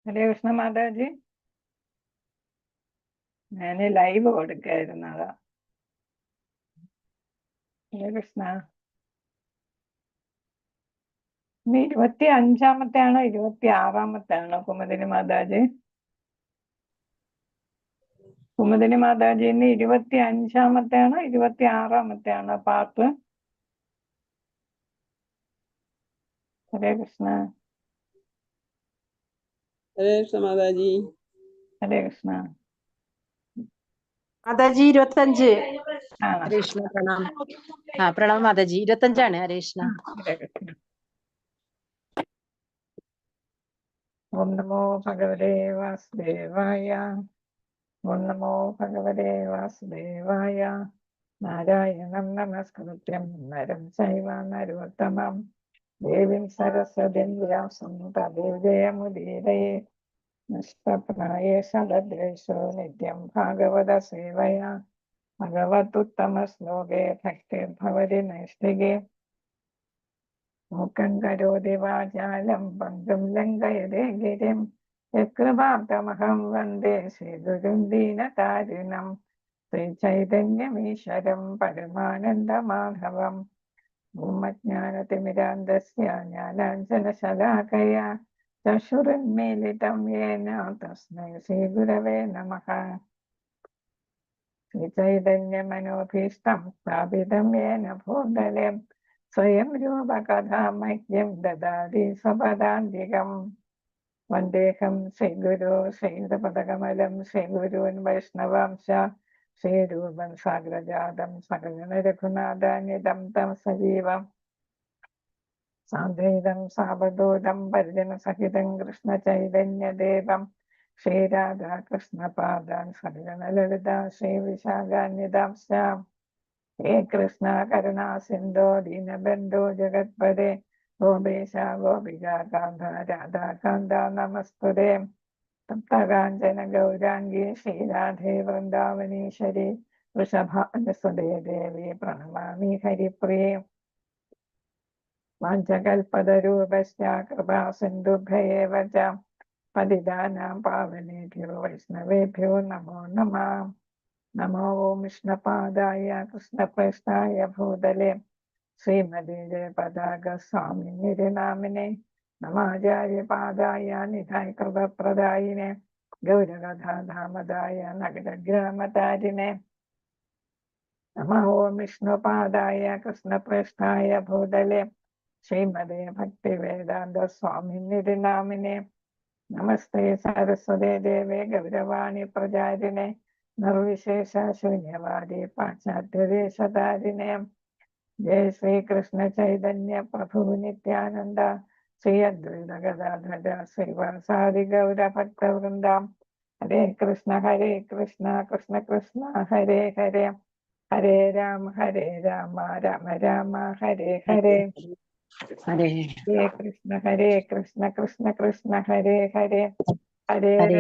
ഹരേ കൃഷ്ണ മാതാജി. ഞാൻ ലൈവ് കൊടുക്കായിരുന്നതാ. ഹരേ കൃഷ്ണ. ഇനി 25-ാമത്തെ ആണോ 26-ാമത്തെ ആണോ കുമുദിനി മാതാജി? കുമുദിനി മാതാജി ഇന്ന് 25-ാമത്തെ ആണോ 26-ാമത്തെ ആണോ പാർട്ട്? ഹരേ കൃഷ്ണ. ഹരേ കൃഷ്ണ മാതാജി. ഹരേ കൃഷ്ണ മാതാജി 25. ആണോ? ഹരേ കൃഷ്ണ. പ്രണാം. പ്രണാം മാതാജി. 25 ഹരേ കൃഷ്ണ. ഹരേ കൃഷ്ണ. ഓം നമോ ഭഗവതേ വാസുദേവായ. ഓം നമോ ഭഗവതേ വാസുദേവായ. നാരായണം നമസ്കൃത്യം നരം ചൈവ നരോത്തമം ദേവീം സരസ്വതീം വ്യാസം തതോ ജയമുദീരയേ. നിഷ്പ്രഭയേഷദ്വേഷോ നിത്യം ഭാഗവത സേവയാ ഭഗവതുത്തമ ശ്ലോകേ ഭക്തിർഭവതി നൈഷ്ഠികേ. മൂകം കരോതി വാചാലം പങ്കും ലംഘയതേ ഗിരിം യത്കൃപാർത്ഥമഹം വന്ദേ ശ്രീഗുരും ദീനതാരിണം ശ്രീചൈതന്യമീശ്വരം പരമാനന്ദമാധവം. ഭൂമജ്ഞാനതിമിരാന്ധസ്യ ജ്ഞാനാഞ്ജനശലാകയാ ചക്ഷുരുന്മീലിതം യേന തസ്മൈ ശ്രീഗുരവേ നമഃ. ശ്രീചൈതന്യമനോഭീഷ്ടം സ്ഥാപിതം യേന ഭൂതലേ സ്വയം രൂപകഥാമഹ്യം ദദാതി സ്വപദാന്തികം. വന്ദേഹം ശ്രീഗുരു ശ്രീപദകമലം ശ്രീഗുരുൻ വൈഷ്ണവാംശ ശ്രീരൂപം സാഗ്രജാതം സകലന രഘുനാഥാന്വിതം തം സജീവം സാദ്വൈതം സാവധൂതം പരിജനസഹിതം കൃഷ്ണചൈതന്യദേവം ശ്രീരാധാകൃഷ്ണപാദാൻ സകലന ലളിതാ ശ്രീവിശാഖാന്വിതാംശാം. ഹേ കൃഷ്ണ കരുണാ സിന്ധോ ദീനബന്ധോ ജഗത്പദേ ഗോപേശ ഗോപികാന്ത രാധാകാന്ത നമസ്തുതേ. തപ്തകാഞ്ചന ഗൗരാംഗീ ശ്രീരാധേ വൃന്ദാവനീശ്വരി വൃഷഭാനുസുതേ ദേവി പ്രണമാമി ഹരിപ്രിയേ. വാഞ്ചകൽപതരൂപശ്ച കൃപാ സിന്ധുഭ്യൈവ ച പതിതാനാം പാവനേഭ്യോ വൈഷ്ണവേഭ്യോ നമോ നമഃ. നമോ ഓം വിഷ്ണുപാദായ കൃഷ്ണപ്രേഷ്ഠായ ഭൂതലേ ശ്രീമതേ ജയപതാക സ്വാമിനിധി നാമിനെ നമാചാര്യപാദായ നിധായ കൃപപ്രദായിനെ ഗൗരകഥാധാമദായ നഗരഗ്രാമതാരിണെ. നമോ ഓം വിഷ്ണുപാദായ കൃഷ്ണപ്രേഷ്ഠായ ഭൂതലേ ശ്രീമതേ ഭക്തിവേദാന്ത സ്വാമിനിധി നാമിനെ നമസ്തേ സരസ്വതേ ദേവേ ഗൗരവാണി പ്രചാരിണെ നിർവിശേഷ ശൂന്യവാദി പാശ്ചാത്യദേശതാരിണെ. ജയ ശ്രീകൃഷ്ണ ചൈതന്യ പ്രഭു നിത്യാനന്ദ ശ്രീ അദ്വൈത ഗദാധര ശ്രീവാസാദി ഗൗരഭക്തവൃന്ദ. ഹരേ കൃഷ്ണ കൃഷ്ണ കൃഷ്ണ ഹരേ ഹരേ ഹരേ രാമ രാമ രാമ ഹരേ ഹരേ. ഹരേ ഹരേ കൃഷ്ണ കൃഷ്ണ കൃഷ്ണ ഹരേ ഹരേ ഹരേ രാമ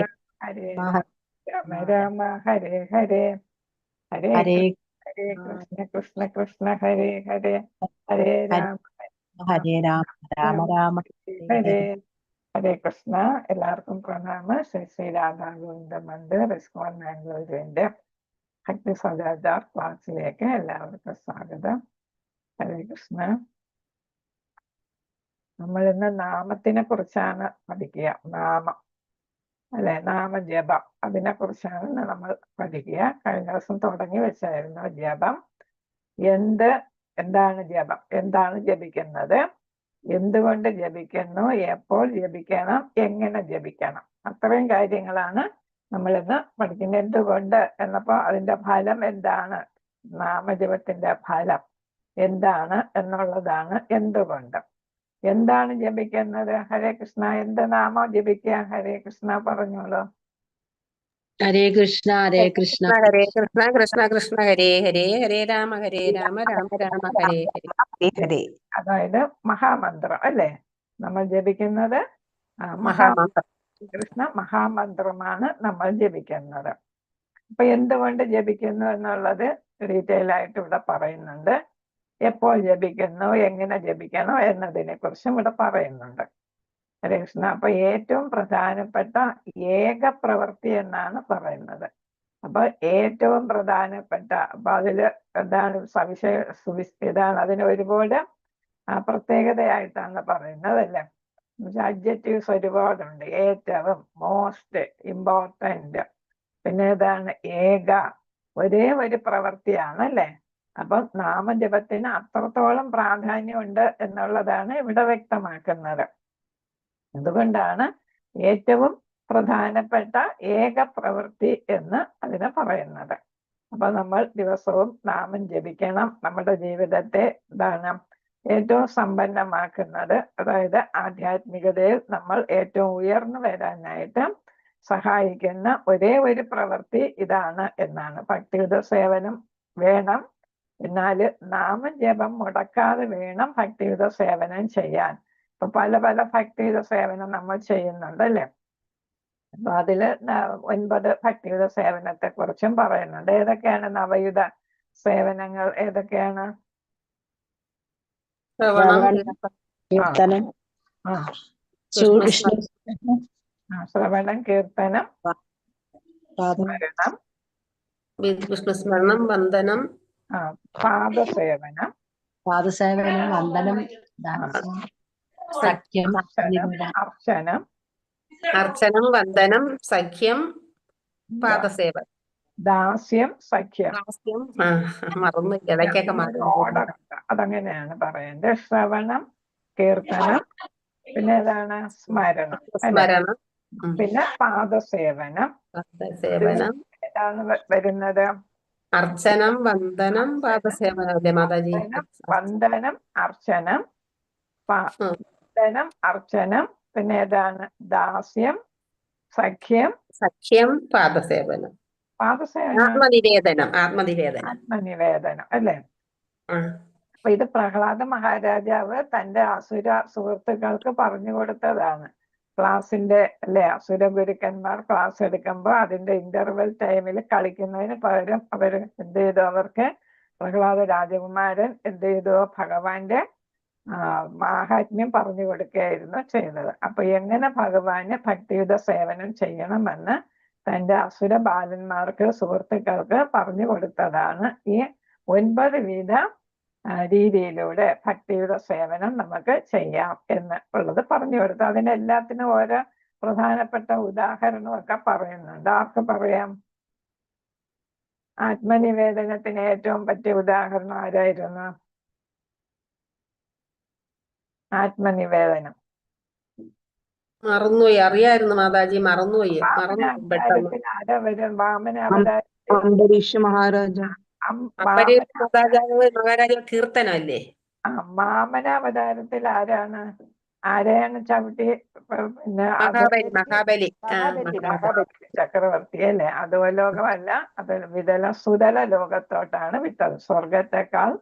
രാമ രാമ ഹരേ ഹരേ. ഹരേ ഹരേ കൃഷ്ണ കൃഷ്ണ കൃഷ്ണ ഹരേ ഹരേ ഹരേ രാമ ഹരേ രാമ രാമ രാമ ഹരേ. ഹരേ കൃഷ്ണ. എല്ലാവർക്കും പ്രണാമം. ശ്രീ രാധാ ഗോവിന്ദ മന്ദിർ ഇസ്കോൺ മാംഗ്ലൂരിന്റെ ഭക്തി സദാചാർ ക്ലാസ്സിലേക്ക് എല്ലാവർക്കും സ്വാഗതം. ഹരേ കൃഷ്ണ. നമ്മൾ ഇന്ന് നാമത്തിനെ കുറിച്ചാണ് പഠിക്കുക. നാമം അല്ലെ, നാമജപം, അതിനെ കുറിച്ചാണ് നമ്മൾ പഠിക്കുക. കഴിഞ്ഞ ദിവസം തുടങ്ങി വെച്ചായിരുന്നു ജപം. എന്താണ് ജപം, എന്താണ് ജപിക്കുന്നത്, എന്തുകൊണ്ട് ജപിക്കുന്നു, എപ്പോൾ ജപിക്കണം, എങ്ങനെ ജപിക്കണം, അത്രയും കാര്യങ്ങളാണ് നമ്മളിന്ന് പഠിക്കുന്നത്. എന്തുകൊണ്ട് എന്നപ്പോ അതിന്റെ ഫലം എന്താണ്, നാമജപത്തിന്റെ ഫലം എന്താണ് എന്നുള്ളതാണ് എന്തുകൊണ്ട്. എന്താണ് ജപിക്കുന്നത്? ഹരേ കൃഷ്ണ. എന്ത് നാമം ജപിക്കുക? ഹരേ കൃഷ്ണ പറഞ്ഞോളൂ. ഹരേ കൃഷ്ണ കൃഷ്ണ ഹരേ കൃഷ്ണ കൃഷ്ണ കൃഷ്ണ ഹരേ ഹരേ ഹരേ രാമ രാമ രാമ ഹരേ ഹരേ ഹരേ. അതായത് മഹാമന്ത്രം അല്ലേ നമ്മൾ ജപിക്കുന്നത്. മഹാമന്ത്രം. കൃഷ്ണ മഹാമന്ത്രമാണ് നമ്മൾ ജപിക്കുന്നത്. അപ്പൊ എന്തുകൊണ്ട് ജപിക്കുന്നു എന്നുള്ളത് ഡീറ്റെയിൽ ആയിട്ട് ഇവിടെ പറയുന്നുണ്ട്. എപ്പോൾ ജപിക്കുന്നു, എങ്ങനെ ജപിക്കണം എന്നതിനെ കുറിച്ചും ഇവിടെ പറയുന്നുണ്ട്. ഹരേ കൃഷ്ണ. അപ്പൊ ഏറ്റവും പ്രധാനപ്പെട്ട ഏക പ്രവൃത്തി എന്നാണ് പറയുന്നത്. അപ്പൊ ഏറ്റവും പ്രധാനപ്പെട്ട, അപ്പൊ അതില് എന്താണ് ഇതാണ് അതിന് ഒരുപാട് പ്രത്യേകതയായിട്ടാണ് പറയുന്നത് അല്ലേ. അഡ്ജക്റ്റീവ്സ് ഒരുപാടുണ്ട്. ഏറ്റവും, മോസ്റ്റ്, ഇമ്പോർട്ടന്റ്, പിന്നെ ഏതാണ്, ഏക, ഒരേ ഒരു പ്രവൃത്തിയാണ് അല്ലേ. അപ്പൊ നാമജപത്തിന് അത്രത്തോളം പ്രാധാന്യമുണ്ട് എന്നുള്ളതാണ് ഇവിടെ വ്യക്തമാക്കുന്നത്. അതുകൊണ്ടാണ് ഏറ്റവും പ്രധാനപ്പെട്ട ഏക പ്രവൃത്തി എന്ന് അതിനെ പറയുന്നത്. അപ്പൊ നമ്മൾ ദിവസവും നാമം ജപിക്കണം. നമ്മുടെ ജീവിതത്തെ എന്താണ് ഏറ്റവും സമ്പന്നമാക്കുന്നത്, അതായത് ആധ്യാത്മികതയിൽ നമ്മൾ ഏറ്റവും ഉയർന്നു വരാനായിട്ട് സഹായിക്കുന്ന ഒരേ ഒരു പ്രവൃത്തി ഇതാണ് എന്നാണ്. ഭക്തിയുത സേവനം വേണം, എന്നാല് നാമജപം മുടക്കാതെ വേണം ഭക്തിയുത സേവനം ചെയ്യാൻ. ഇപ്പൊ പല പല ഭക്തിയുത സേവനം നമ്മൾ ചെയ്യുന്നുണ്ട് അല്ലേ. അപ്പൊ അതില് 9 ഭക്തിയുത സേവനത്തെ കുറിച്ചും പറയുന്നുണ്ട്. ഏതൊക്കെയാണ് നവയുധ സേവനങ്ങൾ? ഏതൊക്കെയാണ്? കീർത്തനം, ശ്രവണം, കീർത്തനം, സ്മരണം, വിഷ്ണുസ്മരണം, വന്ദനം, പാദസേവനം, പാദസേവനം, വന്ദനം, സഖ്യം, അർച്ചനം, അർച്ചനം, വന്ദനം, സഖ്യം, പാദസേവനം, ദാസ്യം, സഖ്യം. മറന്നു, ഇടയ്ക്കൊക്കെ ഓർഡർ അതങ്ങനെയാണ് പറയുന്നത്. ശ്രവണം, കീർത്തനം, പിന്നെ ഏതാണ്, സ്മരണം, സ്മരണം, പിന്നെ പാദസേവനം. സേവനം, ഏതാണ് വരുന്നത്? അർച്ചനം, വന്ദനം, പാദസേവനം അല്ലേ മാതാജി? വന്ദനം, അർച്ചനം, വന്ദനം, അർച്ചനം, പിന്നെ ഏതാണ്, ദാസ്യം, സഖ്യം, പാദസേവനം, പാദസേവനം, ആത്മനിവേദനം അല്ലേ. അപ്പൊ ഇത് പ്രഹ്ലാദ മഹാരാജാവ് തന്റെ അസുര സുഹൃത്തുക്കൾക്ക് പറഞ്ഞു കൊടുത്തതാണ്. ക്ലാസിന്റെ അല്ലെ, അസുര ഗുരുക്കന്മാർ ക്ലാസ് എടുക്കുമ്പോൾ അതിന്റെ ഇന്റർവെൽ ടൈമിൽ കളിക്കുന്നതിന് പകരം അവർ എന്ത് ചെയ്തു, അവർക്ക് പ്രഹ്ലാദ രാജകുമാരൻ എന്ത് ചെയ്തു, ഭഗവാന്റെ മാഹാത്മ്യം പറഞ്ഞു കൊടുക്കുകയായിരുന്നു ചെയ്തത്. അപ്പൊ എങ്ങനെ ഭഗവാന് ഭക്തിയുത സേവനം ചെയ്യണമെന്ന് തന്റെ അസുര ബാലന്മാർക്ക്, സുഹൃത്തുക്കൾക്ക് പറഞ്ഞു കൊടുത്തതാണ് ഈ 9 വിധ രീതിയിലൂടെ ഭക്തിയുടെ സേവനം നമുക്ക് ചെയ്യാം എന്ന് ഉള്ളത് പറഞ്ഞു കൊടുത്തു. അതിനെല്ലാത്തിനും ഓരോ പ്രധാനപ്പെട്ട ഉദാഹരണമൊക്കെ പറയുന്നുണ്ട്. ആർക്ക് പറയാം? ആത്മനിവേദനത്തിന് ഏറ്റവും പറ്റിയ ഉദാഹരണം ആരായിരുന്നു? ആത്മനിവേദനം മറന്നുപോയി, അറിയായിരുന്നു മാതാജി, മറന്നുപോയി. ആരാ വരും? വാമനാവതാരത്തിൽ അംബരീഷ മഹാരാജ. മഹാരാജ കീർത്തനല്ലേ? വാമനാവതാരത്തിൽ ആരെയാണ് ചവിട്ടി? പിന്നെ മഹാബലി ചക്രവർത്തി അല്ലേ. അധോലോകമല്ല, അത് സുതല ലോകത്തോട്ടാണ് വിട്ടത്. സ്വർഗത്തെക്കാൾ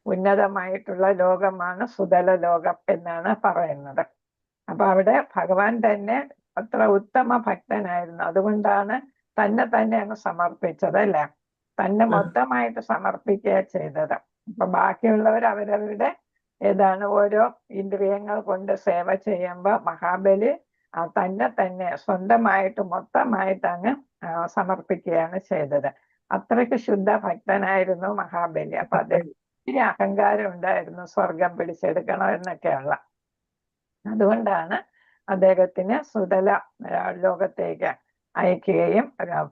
ഉന്നതമായിട്ടുള്ള ലോകമാണ് സുതല ലോകം എന്നാണ് പറയുന്നത്. അപ്പൊ അവിടെ ഭഗവാൻ തന്നെ അത്ര ഉത്തമ ഭക്തനായിരുന്നു. അതുകൊണ്ടാണ് തന്നെ അങ്ങ് സമർപ്പിച്ചത് അല്ലേ. തന്നെ മൊത്തമായിട്ട് സമർപ്പിക്കുക ചെയ്തത്. അപ്പൊ ബാക്കിയുള്ളവർ അവരവരുടെ ഓരോ ഇന്ദ്രിയങ്ങൾ കൊണ്ട് സേവ ചെയ്യുമ്പോൾ മഹാബലി തന്നെ സ്വന്തമായിട്ട് മൊത്തമായിട്ട് അങ്ങ് സമർപ്പിക്കുകയാണ് ചെയ്തത്. അത്രയ്ക്ക് ശുദ്ധ ഭക്തനായിരുന്നു മഹാബലി. അപ്പൊ അദ്ദേഹത്തിന് അഹങ്കാരം ഉണ്ടായിരുന്നു, സ്വർഗം പിടിച്ചെടുക്കണം എന്നൊക്കെയുള്ള. അതുകൊണ്ടാണ് അദ്ദേഹത്തിന് സുതല ലോകത്തേക്ക് അയക്കുകയും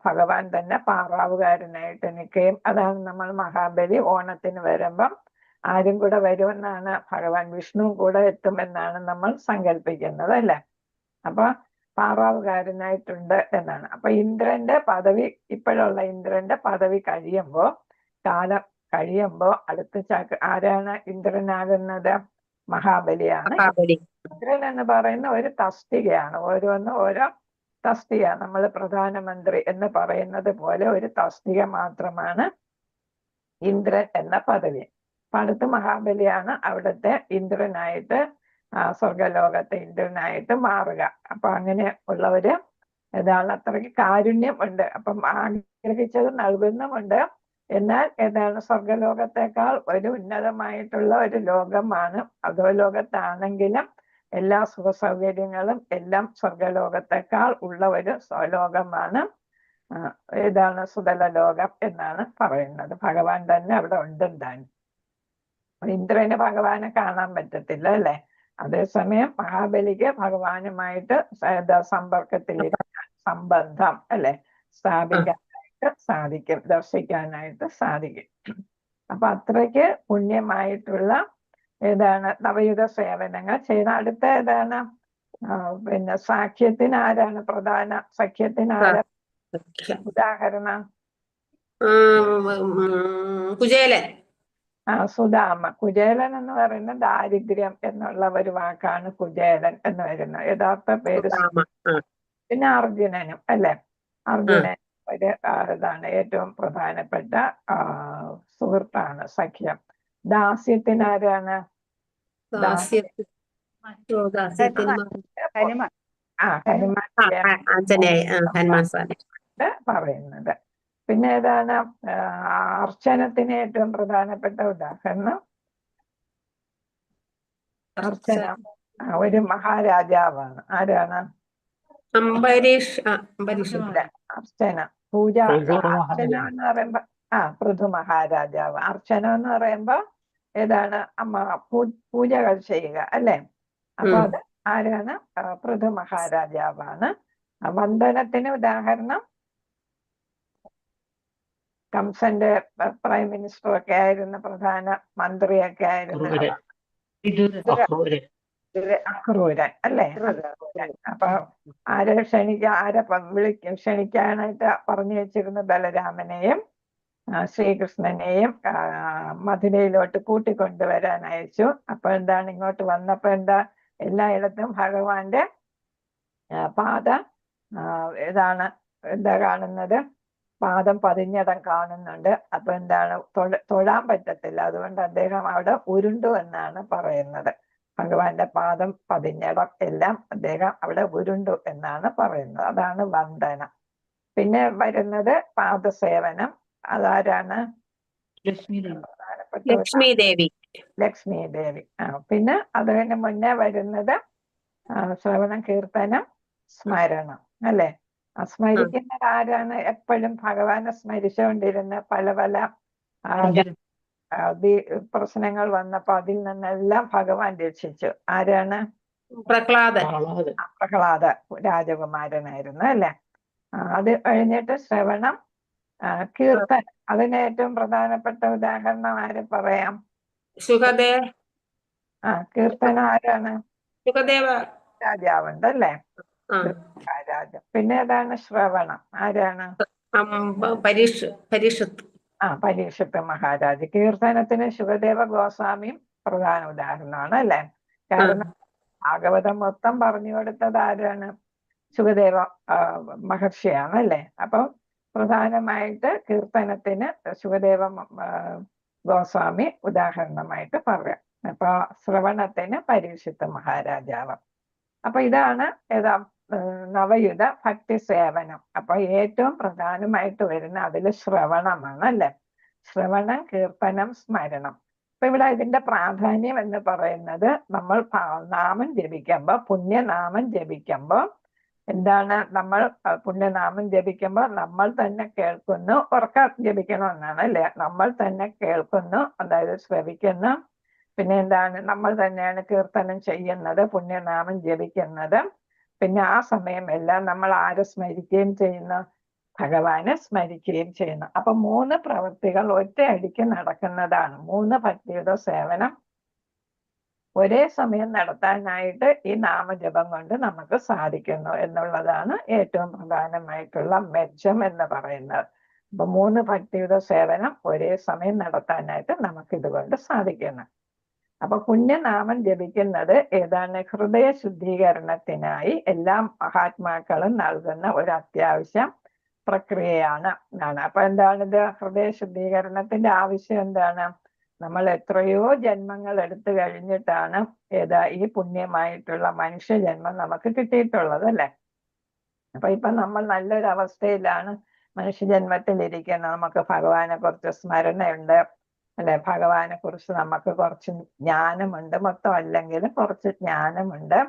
ഭഗവാൻ തന്നെ പാറാവുകാരനായിട്ട് നിൽക്കുകയും. അതാണ് നമ്മൾ മഹാബലി ഓണത്തിന് വരുമ്പം ആരും കൂടെ വരുമെന്നാണ്, ഭഗവാൻ വിഷ്ണുവും കൂടെ എത്തുമെന്നാണ് നമ്മൾ സങ്കല്പിക്കുന്നത് അല്ലേ. അപ്പൊ പാറാവുകാരനായിട്ടുണ്ട് എന്നാണ്. അപ്പൊ ഇന്ദ്രന്റെ പദവി, ഇപ്പോഴുള്ള ഇന്ദ്രന്റെ പദവി കാലം കഴിയുമ്പോ അടുത്ത ആരാണ് ഇന്ദ്രനാകുന്നത്? മഹാബലിയാണ്. ഇന്ദ്രൻ എന്ന് പറയുന്ന ഒരു തസ്തികയാണ്. ഓരോന്നും ഓരോ തസ്തിക. നമ്മൾ പ്രധാനമന്ത്രി എന്ന് പറയുന്നത് പോലെ ഒരു തസ്തിക മാത്രമാണ് ഇന്ദ്രൻ എന്ന പദവി. അപ്പൊ അടുത്ത മഹാബലിയാണ് അവിടുത്തെ ഇന്ദ്രനായിട്ട്, സ്വർഗലോകത്തെ ഇന്ദ്രനായിട്ട് മാറുക. അപ്പൊ അങ്ങനെ ഉള്ളവര് അത്രയ്ക്ക് കാരുണ്യം ഉണ്ട്. അപ്പം ആഗ്രഹിച്ചത് നൽകുന്നുമുണ്ട്. എന്നാൽ സ്വർഗലോകത്തെക്കാൾ ഒരു ഉന്നതമായിട്ടുള്ള ഒരു ലോകമാണ്. അധോലോകത്താണെങ്കിലും എല്ലാ സുഖ സൗകര്യങ്ങളും എല്ലാം സ്വർഗലോകത്തെക്കാൾ ഉള്ള ഒരു ലോകമാണ് ഏതാണ് സുതല ലോകം എന്നാണ് പറയുന്നത്. ഭഗവാൻ തന്നെ അവിടെ ഉണ്ടെന്താണ്. ഇന്ദ്രന് ഭഗവാനെ കാണാൻ പറ്റത്തില്ല അല്ലെ. അതേസമയം മഹാബലിക്ക് ഭഗവാനുമായിട്ട് സമ്പർക്കത്തിലിരിക്കാൻ, സംബന്ധം അല്ലെ, സ്ഥാപിക്കാനായിട്ട് സാധിക്കും, ദർശിക്കാനായിട്ട് സാധിക്കും. അപ്പൊ അത്രയ്ക്ക് പുണ്യമായിട്ടുള്ള ഏതാണ് നവയുഗ സേവനങ്ങൾ ചെയ്യുന്ന. അടുത്ത ഏതാണ് പിന്നെ സാഖ്യത്തിന് ആരാണ് പ്രധാന, സഖ്യത്തിന് ആരാ ഉദാഹരണം? കുചേലൻ. സുധാമ. കുചേലൻ എന്ന് പറയുന്ന ദാരിദ്ര്യം എന്നുള്ള ഒരു വാക്കാണ് കുചേലൻ എന്ന് വരുന്നത്. യഥാർത്ഥ പേര്. പിന്നെ അർജുനനും അല്ലെ, അർജുനൻ ഒരു ഇതാണ് ഏറ്റവും പ്രധാനപ്പെട്ട സുഹൃത്താണ് സഖ്യം. ദാസ്യത്തിന് ആരാണ്? പറയുന്നത്. പിന്നെ ഏതാണ് അർച്ചനത്തിന് ഏറ്റവും പ്രധാനപ്പെട്ട ഉദാഹരണം? അർച്ചന ഒരു മഹാരാജാവാണ്. ആരാണ്? അർച്ചന. പൂജ. അർച്ചന എന്ന് പറയുമ്പോ പൃഥു മഹാരാജാവ്. അർച്ചന എന്ന് പറയുമ്പോ ഏതാണ് പൂജകൾ ചെയ്യുക അല്ലെ. അപ്പൊ അത് ആരാണ്? പൃഥു മഹാരാജാവാണ്. വന്ദനത്തിന് ഉദാഹരണം കംസന്റെ പ്രൈം മിനിസ്റ്റർ ഒക്കെ ആയിരുന്ന, പ്രധാന മന്ത്രിയൊക്കെ ആയിരുന്ന അക്രൂരൻ അല്ലെ. അപ്പൊ ആരെ ക്ഷണിക്കാനായിട്ട് പറഞ്ഞു വെച്ചിരുന്ന ബലരാമനെയും ശ്രീകൃഷ്ണനെയും മധുരയിലോട്ട് കൂട്ടിക്കൊണ്ടുവരാൻ അയച്ചു. അപ്പൊ എന്താണ്, ഇങ്ങോട്ട് വന്നപ്പോ എല്ലായിടത്തും ഭഗവാന്റെ പാദ എന്താ കാണുന്നത്? പാദം പതിഞ്ഞടം കാണുന്നുണ്ട്. അപ്പൊ എന്താണ്, തൊഴാൻ പറ്റത്തില്ല. അതുകൊണ്ട് അദ്ദേഹം അവിടെ ഉരുണ്ടു എന്നാണ് പറയുന്നത്. ഭഗവാന്റെ പാദം പതിഞ്ഞടം എല്ലാം അദ്ദേഹം അവിടെ ഉരുണ്ടു എന്നാണ് പറയുന്നത്. അതാണ് വന്ദനം. പിന്നെ വരുന്നത് പാദസേവനം. അതാരാണ്? ലക്ഷ്മി ദേവി. ലക്ഷ്മി ദേവി. പിന്നെ അതിന് മുന്നേ വരുന്നത് ശ്രവണം, കീർത്തനം, സ്മരണം അല്ലെ. സ്മരിക്കുന്നത് ആരാണ്? എപ്പോഴും ഭഗവാനെ സ്മരിച്ചുകൊണ്ടിരുന്ന പല പല പ്രശ്നങ്ങൾ വന്നപ്പോ അതിൽ നിന്നെല്ലാം ഭഗവാൻ രക്ഷിച്ചു. ആരാണ്? പ്രഹ്ലാദ രാജകുമാരനായിരുന്നു അല്ലെ. അത് കഴിഞ്ഞിട്ട് ശ്രവണം, കീർത്തനം. അതിന് ഏറ്റവും പ്രധാനപ്പെട്ട ഉദാഹരണം ആര് പറയാം? കീർത്തനം ആരാണ്? രാജാവുണ്ട് അല്ലെ, രാജാവ്. പിന്നെ ഏതാണ്? ശ്രവണം. ആരാണ്? പരീക്ഷത്ത് മഹാരാജ്. കീർത്തനത്തിന് ശുകദേവ ഗോസ്വാമിയും പ്രധാന ഉദാഹരണമാണ് അല്ലെ. കാരണം ഭാഗവതം മൊത്തം പറഞ്ഞു കൊടുത്തത് ആരാണ്? ശുകദേവ മഹർഷിയാണ് അല്ലെ. അപ്പൊ പ്രധാനമായിട്ട് കീർത്തനത്തിന് ശുകദേവ ഗോസ്വാമി ഉദാഹരണമായിട്ട് പറയാം. അപ്പൊ ശ്രവണത്തിന് പരീക്ഷിത്ത് മഹാരാജാവ്. അപ്പൊ ഇതാണ് നവയുഗ ഭക്തി സേവനം. അപ്പൊ ഏറ്റവും പ്രധാനമായിട്ട് വരുന്ന അതില് ശ്രവണമാണ് അല്ലെ. ശ്രവണം, കീർത്തനം, സ്മരണം. അപ്പൊ ഇവിടെ ഇതിന്റെ പ്രാധാന്യം എന്ന് പറയുന്നത്, നമ്മൾ നാമം ജപിക്കുമ്പോ, പുണ്യനാമം ജപിക്കുമ്പോ എന്താണ്, നമ്മൾ പുണ്യനാമം ജപിക്കുമ്പോൾ നമ്മൾ തന്നെ കേൾക്കുന്നു. ഉറക്കം ജപിക്കണമെന്നാണ് അല്ലെ. നമ്മൾ തന്നെ കേൾക്കുന്നു, അതായത് ശ്രവിക്കുന്നു. പിന്നെ എന്താണ്, നമ്മൾ തന്നെയാണ് കീർത്തനം ചെയ്യുന്നത്, പുണ്യനാമം ജപിക്കുന്നത്. പിന്നെ ആ സമയം എല്ലാം നമ്മൾ ആരെ സ്മരിക്കുകയും ചെയ്യുന്നു? ഭഗവാനെ സ്മരിക്കുകയും ചെയ്യുന്നു. അപ്പൊ 3 പ്രവൃത്തികൾ ഒറ്റയടിക്ക് നടക്കുന്നതാണ്. 3 ഭക്തിയുടെ സേവനം ഒരേ സമയം നടത്താനായിട്ട് ഈ നാമജപം കൊണ്ട് നമുക്ക് സാധിക്കുന്നു എന്നുള്ളതാണ് ഏറ്റവും പ്രധാനമായിട്ടുള്ള മെച്ചം എന്ന് പറയുന്നത്. അപ്പൊ 3 ഭക്തിയുടെ സേവനം ഒരേ സമയം നടത്താനായിട്ട് നമുക്ക് ഇതുകൊണ്ട് സാധിക്കുന്നു. അപ്പൊ പുണ്യനാമം ജപിക്കുന്നത് ഏതാണ്? ഹൃദയ ശുദ്ധീകരണത്തിനായി എല്ലാ മഹാത്മാക്കളും നൽകുന്ന ഒരു അത്യാവശ്യം പ്രക്രിയയാണ്. അപ്പൊ എന്താണിത്? ഹൃദയ ശുദ്ധീകരണത്തിന്റെ ആവശ്യം എന്താണ്? നമ്മൾ എത്രയോ ജന്മങ്ങൾ എടുത്തു കഴിഞ്ഞിട്ടാണ് ഈ പുണ്യമായിട്ടുള്ള മനുഷ്യജന്മം നമുക്ക് കിട്ടിയിട്ടുള്ളത് അല്ലെ. അപ്പൊ ഇപ്പൊ നമ്മൾ നല്ലൊരു അവസ്ഥയിലാണ് മനുഷ്യജന്മത്തിൽ ഇരിക്കുന്നത്. നമുക്ക് ഭഗവാനെ കുറിച്ച് സ്മരണയുണ്ട്, അല്ലെ? ഭഗവാനെ കുറിച്ച് നമുക്ക് കുറച്ച് ജ്ഞാനമുണ്ട്, മൊത്തം അല്ലെങ്കിലും കുറച്ച് ജ്ഞാനമുണ്ട്.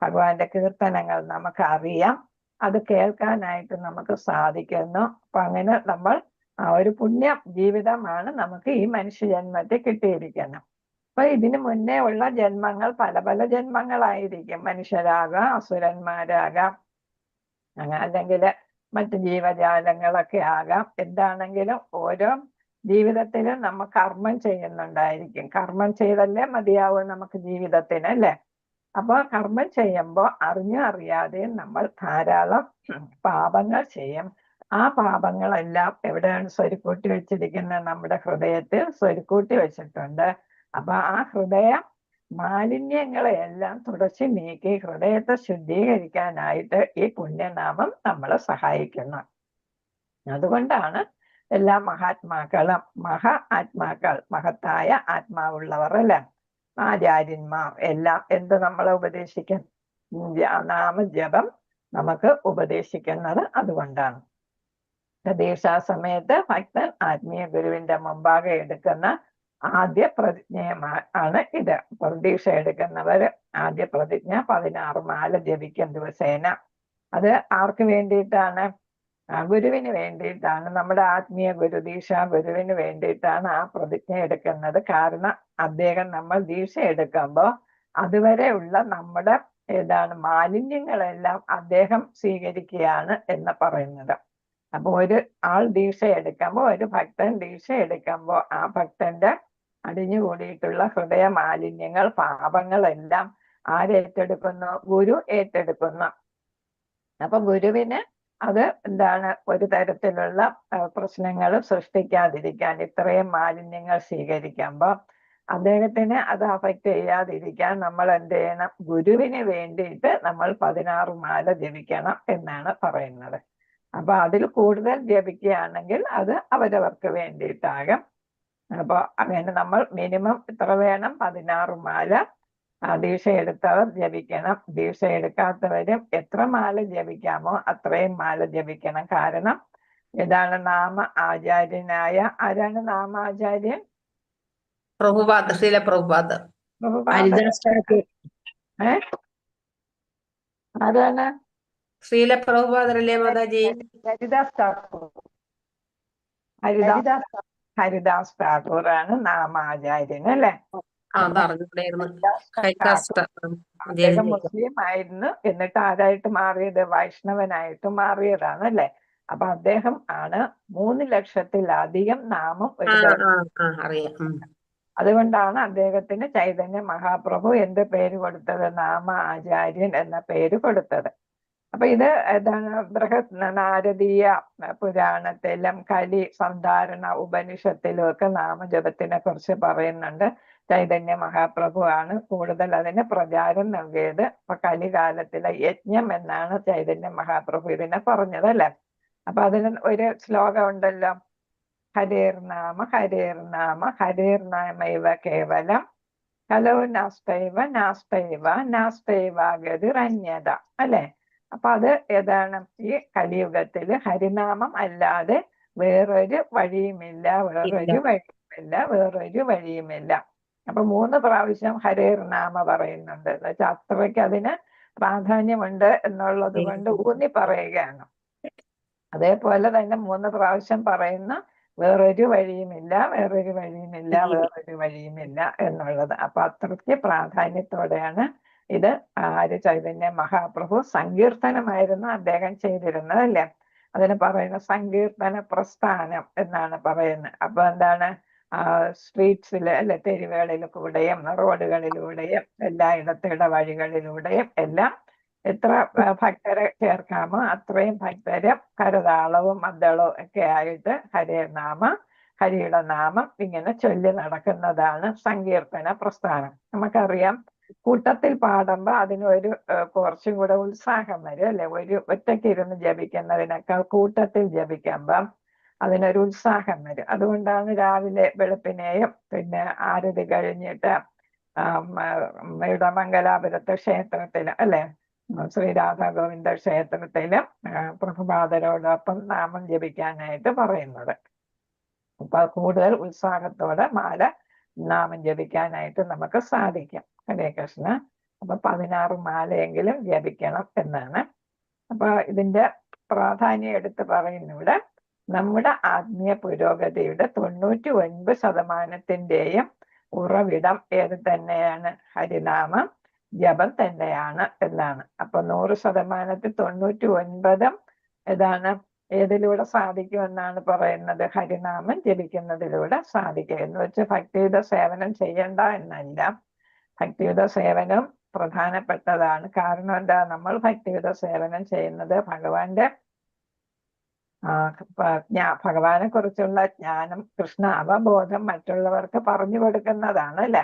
ഭഗവാന്റെ കീർത്തനങ്ങൾ നമുക്ക് അറിയാം, അത് കേൾക്കാനായിട്ട് നമുക്ക് സാധിക്കുന്നു. അപ്പൊ അങ്ങനെ നമ്മൾ ആ ഒരു പുണ്യ ജീവിതമാണ് നമുക്ക് ഈ മനുഷ്യജന്മത്തിൽ കിട്ടിയിരിക്കുന്നത്. അപ്പൊ ഇതിനു മുന്നേ ഉള്ള ജന്മങ്ങൾ പല പല ജന്മങ്ങളായിരിക്കും. മനുഷ്യരാകാം, അസുരന്മാരാകാം, അല്ലെങ്കിൽ മറ്റ് ജീവജാലങ്ങളൊക്കെ ആകാം. എന്താണെങ്കിലും ഓരോ ജീവിതത്തിലും നമ്മൾ കർമ്മം ചെയ്യുന്നുണ്ടായിരിക്കും. കർമ്മം ചെയ്തല്ലേ മതിയാവും നമുക്ക് ജീവിതത്തിന്, അല്ലേ? അപ്പൊ കർമ്മം ചെയ്യുമ്പോൾ അറിഞ്ഞും അറിയാതെയും നമ്മൾ ധാരാളം പാപങ്ങൾ ചെയ്യും. ആ പാപങ്ങളെല്ലാം എവിടെയാണ് സ്വരുക്കൂട്ടി വെച്ചിരിക്കുന്നത്? നമ്മുടെ ഹൃദയത്തിൽ സ്വരുക്കൂട്ടി വെച്ചിട്ടുണ്ട്. അപ്പൊ ആ ഹൃദയ മാലിന്യങ്ങളെയെല്ലാം തുടച്ചു നീക്കി ഹൃദയത്തെ ശുദ്ധീകരിക്കാനായിട്ട് ഈ പുണ്യനാമം നമ്മളെ സഹായിക്കുന്നു. അതുകൊണ്ടാണ് എല്ലാ മഹാത്മാക്കളും ആത്മാക്കൾ, മഹത്തായ ആത്മാവുള്ളവർ, അല്ലെ? ആചാര്യന്മാർ എല്ലാം എന്ത് നമ്മളെ ഉപദേശിക്കും? നാമജപം നമുക്ക് ഉപദേശിക്കുന്നത് അതുകൊണ്ടാണ്. ദീക്ഷാ സമയത്ത് ഭക്തൻ ആത്മീയ ഗുരുവിന്റെ മുമ്പാകെ എടുക്കുന്ന ആദ്യ പ്രതിജ്ഞയാണ് ഇത്. ദീക്ഷ എടുക്കുന്നവര് ആദ്യ പ്രതിജ്ഞ 16 മാല ജപിക്കും ദിവസേന. അത് ആർക്ക് വേണ്ടിയിട്ടാണ്? ഗുരുവിന് വേണ്ടിയിട്ടാണ്. നമ്മുടെ ആത്മീയ ഗുരു, ദീക്ഷാ ഗുരുവിന് വേണ്ടിയിട്ടാണ് ആ പ്രതിജ്ഞ എടുക്കുന്നത്. കാരണം അദ്ദേഹം നമ്മൾ ദീക്ഷ എടുക്കുമ്പോൾ അതുവരെ ഉള്ള നമ്മുടെ മാലിന്യങ്ങളെല്ലാം അദ്ദേഹം സ്വീകരിക്കുകയാണ് എന്ന് പറയുന്നത്. അപ്പൊ ഒരു ആൾ ദീക്ഷ എടുക്കുമ്പോൾ, ഒരു ഭക്തൻ ദീക്ഷ എടുക്കുമ്പോൾ ആ ഭക്തന്റെ അടിഞ്ഞുകൂടിയിട്ടുള്ള ഹൃദയ മാലിന്യങ്ങൾ, പാപങ്ങളെല്ലാം ആരേറ്റെടുക്കുന്നു? ഗുരു ഏറ്റെടുക്കുന്നു. അപ്പൊ ഗുരുവിന് അത് ഒരു തരത്തിലുള്ള പ്രശ്നങ്ങൾ സൃഷ്ടിക്കാതിരിക്കാൻ, ഇത്രയും മാലിന്യങ്ങൾ സ്വീകരിക്കുമ്പോൾ അദ്ദേഹത്തിന് അത് അഫക്റ്റ് ചെയ്യാതിരിക്കാൻ നമ്മൾ എന്ത് ചെയ്യണം? ഗുരുവിന് വേണ്ടിയിട്ട് നമ്മൾ 16 മാല ജപിക്കണം എന്നാണ് പറയുന്നത്. അപ്പൊ അതിൽ കൂടുതൽ ജപിക്കുകയാണെങ്കിൽ അത് അവരവർക്ക് വേണ്ടിയിട്ടാകും. അപ്പൊ അങ്ങനെ നമ്മൾ മിനിമം ഇത്ര വേണം? 16 മാല ദീക്ഷ എടുത്തവർ ജപിക്കണം. ദീക്ഷ എടുക്കാത്തവരും എത്ര മാല ജപിക്കാമോ അത്രയും മാല ജപിക്കണം. കാരണം നാമ ആചാര്യനായ ആരാണ് നാമാചാര്യൻ? പ്രഭുപാദ്, ശ്രീല പ്രഭുപാദ്. ആരാണ്? ശ്രീല പ്രഭുപാദരല്ലേ മാതാജി? ഹരിദാസ് ഠാക്കൂർ. ഹരിദാസ് ഠാക്കൂർ ആണ് നാമാചാര്യൻ, അല്ലെ? അദ്ദേഹം മുസ്ലിം ആയിരുന്നു, എന്നിട്ട് ആരായിട്ട് മാറിയത്? വൈഷ്ണവനായിട്ട് മാറിയതാണ്, അല്ലെ? അപ്പൊ അദ്ദേഹം ആണ് 3 ലക്ഷത്തിലധികം നാമം അതുകൊണ്ടാണ് അദ്ദേഹത്തിന് ചൈതന്യ മഹാപ്രഭു എന്ത് പേര് കൊടുത്തത്? നാമ ആചാര്യൻ എന്ന പേര് കൊടുത്തത്. അപ്പൊ ഇത് ബൃഹത് നാരദീയ പുരാണത്തിലും കലി സന്ധാരണ ഉപനിഷത്തിലും ഒക്കെ നാമജപത്തിനെ കുറിച്ച് പറയുന്നുണ്ട്. ചൈതന്യ മഹാപ്രഭു ആണ് കൂടുതൽ അതിന് പ്രചാരം നൽകിയത്. അപ്പൊ കലികാലത്തിലെ യജ്ഞം എന്നാണ് ചൈതന്യ മഹാപ്രഭു ഇതിനെ പറഞ്ഞത്, അല്ലെ? അപ്പൊ അതിന് ഒരു ശ്ലോകം ഉണ്ടല്ലോ, ഹരേർനാമ ഹരേർനാമ ഹരേർനാമൈവ കേവലം കലോ നാസ്തൈവ നാസ്തൈവ നാസ്തൈവ ഗതിരന്യത, അല്ലെ? അപ്പൊ അത് ഈ കലിയുഗത്തില് ഹരിനാമം അല്ലാതെ വേറൊരു വഴിയുമില്ല, വേറൊരു വഴിയുമില്ല. അപ്പൊ 3 പ്രാവശ്യം ഹരേർനാമ പറയുന്നുണ്ട്. എന്ന് വെച്ചാൽ അത്രയ്ക്ക് അതിന് പ്രാധാന്യമുണ്ട് എന്നുള്ളത് കൊണ്ട് ഊന്നി പറയുകയാണ്. അതേപോലെ തന്നെ 3 പ്രാവശ്യം പറയുന്ന വേറൊരു വഴിയുമില്ല, വേറൊരു വഴിയുമില്ല, വേറൊരു വഴിയുമില്ല എന്നുള്ളത്. അപ്പൊ അത്രയ്ക്ക് പ്രാധാന്യത്തോടെയാണ് ഇത് ചൈതന്യ മഹാപ്രഭു സങ്കീർത്തനമായിരുന്നു അദ്ദേഹം ചെയ്തിരുന്നത്, അല്ലേ? അതിന് പറയുന്ന സങ്കീർത്തന പ്രസ്ഥാനം എന്നാണ് പറയുന്നത്. അപ്പൊ സ്ട്രീറ്റ്സില്, അല്ലെ, തെരുവുകളിൽ കൂടെയും റോഡുകളിലൂടെയും എല്ലായിടത്തുള്ള വഴികളിലൂടെയും എല്ലാം എത്ര ഭക്തരെ ചേർക്കാമോ അത്രയും ഭക്തരെ കരതാളവും മദ്ദളവും ഒക്കെ ആയിട്ട് ഹരിയുടെ നാമം ഇങ്ങനെ ചൊല്ലി നടക്കുന്നതാണ് സങ്കീർത്തന പ്രസ്ഥാനം. നമുക്കറിയാം, കൂട്ടത്തിൽ പാടുമ്പോൾ അതിനൊരു കുറച്ചും കൂടെ ഉത്സാഹം വരും, അല്ലെ? ഒറ്റയ്ക്കിരുന്ന് ജപിക്കുന്നതിനേക്കാൾ കൂട്ടത്തിൽ ജപിക്കുമ്പം അതിനൊരു ഉത്സാഹം വരും. അതുകൊണ്ടാണ് രാവിലെ വെളുപ്പിനെയും പിന്നെ ആരതി കഴിഞ്ഞിട്ട് മംഗലാപുരത്തെ ക്ഷേത്രത്തിൽ, അല്ലെ, ശ്രീരാധാഗോവിന്ദ ക്ഷേത്രത്തിലും പ്രഭുപാദരോടൊപ്പം നാമം ജപിക്കാനായിട്ട് പറയുന്നത്. അപ്പൊ കൂടുതൽ ഉത്സാഹത്തോടെ മാല നാമം ജപിക്കാനായിട്ട് നമുക്ക് സാധിക്കും. ഹരേ കൃഷ്ണ. അപ്പൊ 16 മാലയെങ്കിലും ജപിക്കണം എന്നാണ്. അപ്പൊ ഇതിന്റെ പ്രാധാന്യം എടുത്ത് പറയുന്നിവിടെ നമ്മുടെ ആത്മീയ പുരോഗതിയുടെ 99% ഉറവിടം ഏത് തന്നെയാണ്? ഹരിനാമം ജപം തന്നെയാണ് എന്നാണ്. അപ്പൊ 100%ത്തിൽ 99 ഏതാണ്? ഏതിലൂടെ സാധിക്കുമെന്നാണ് പറയുന്നത്? ഹരിനാമം ജപിക്കുന്നതിലൂടെ സാധിക്കുക. എന്ന് വെച്ച് ഭക്തിയുത സേവനം ചെയ്യണ്ട എന്നല്ല. ഭക്തിയുത സേവനം പ്രധാനപ്പെട്ടതാണ്. കാരണം എന്താ? നമ്മൾ ഭക്തിയുത സേവനം ചെയ്യുന്നത് ഭഗവാന്റെ ഭഗവാനെ കുറിച്ചുള്ള ജ്ഞാനം, കൃഷ്ണ അവബോധം മറ്റുള്ളവർക്ക് പറഞ്ഞു കൊടുക്കുന്നതാണ് അല്ലെ.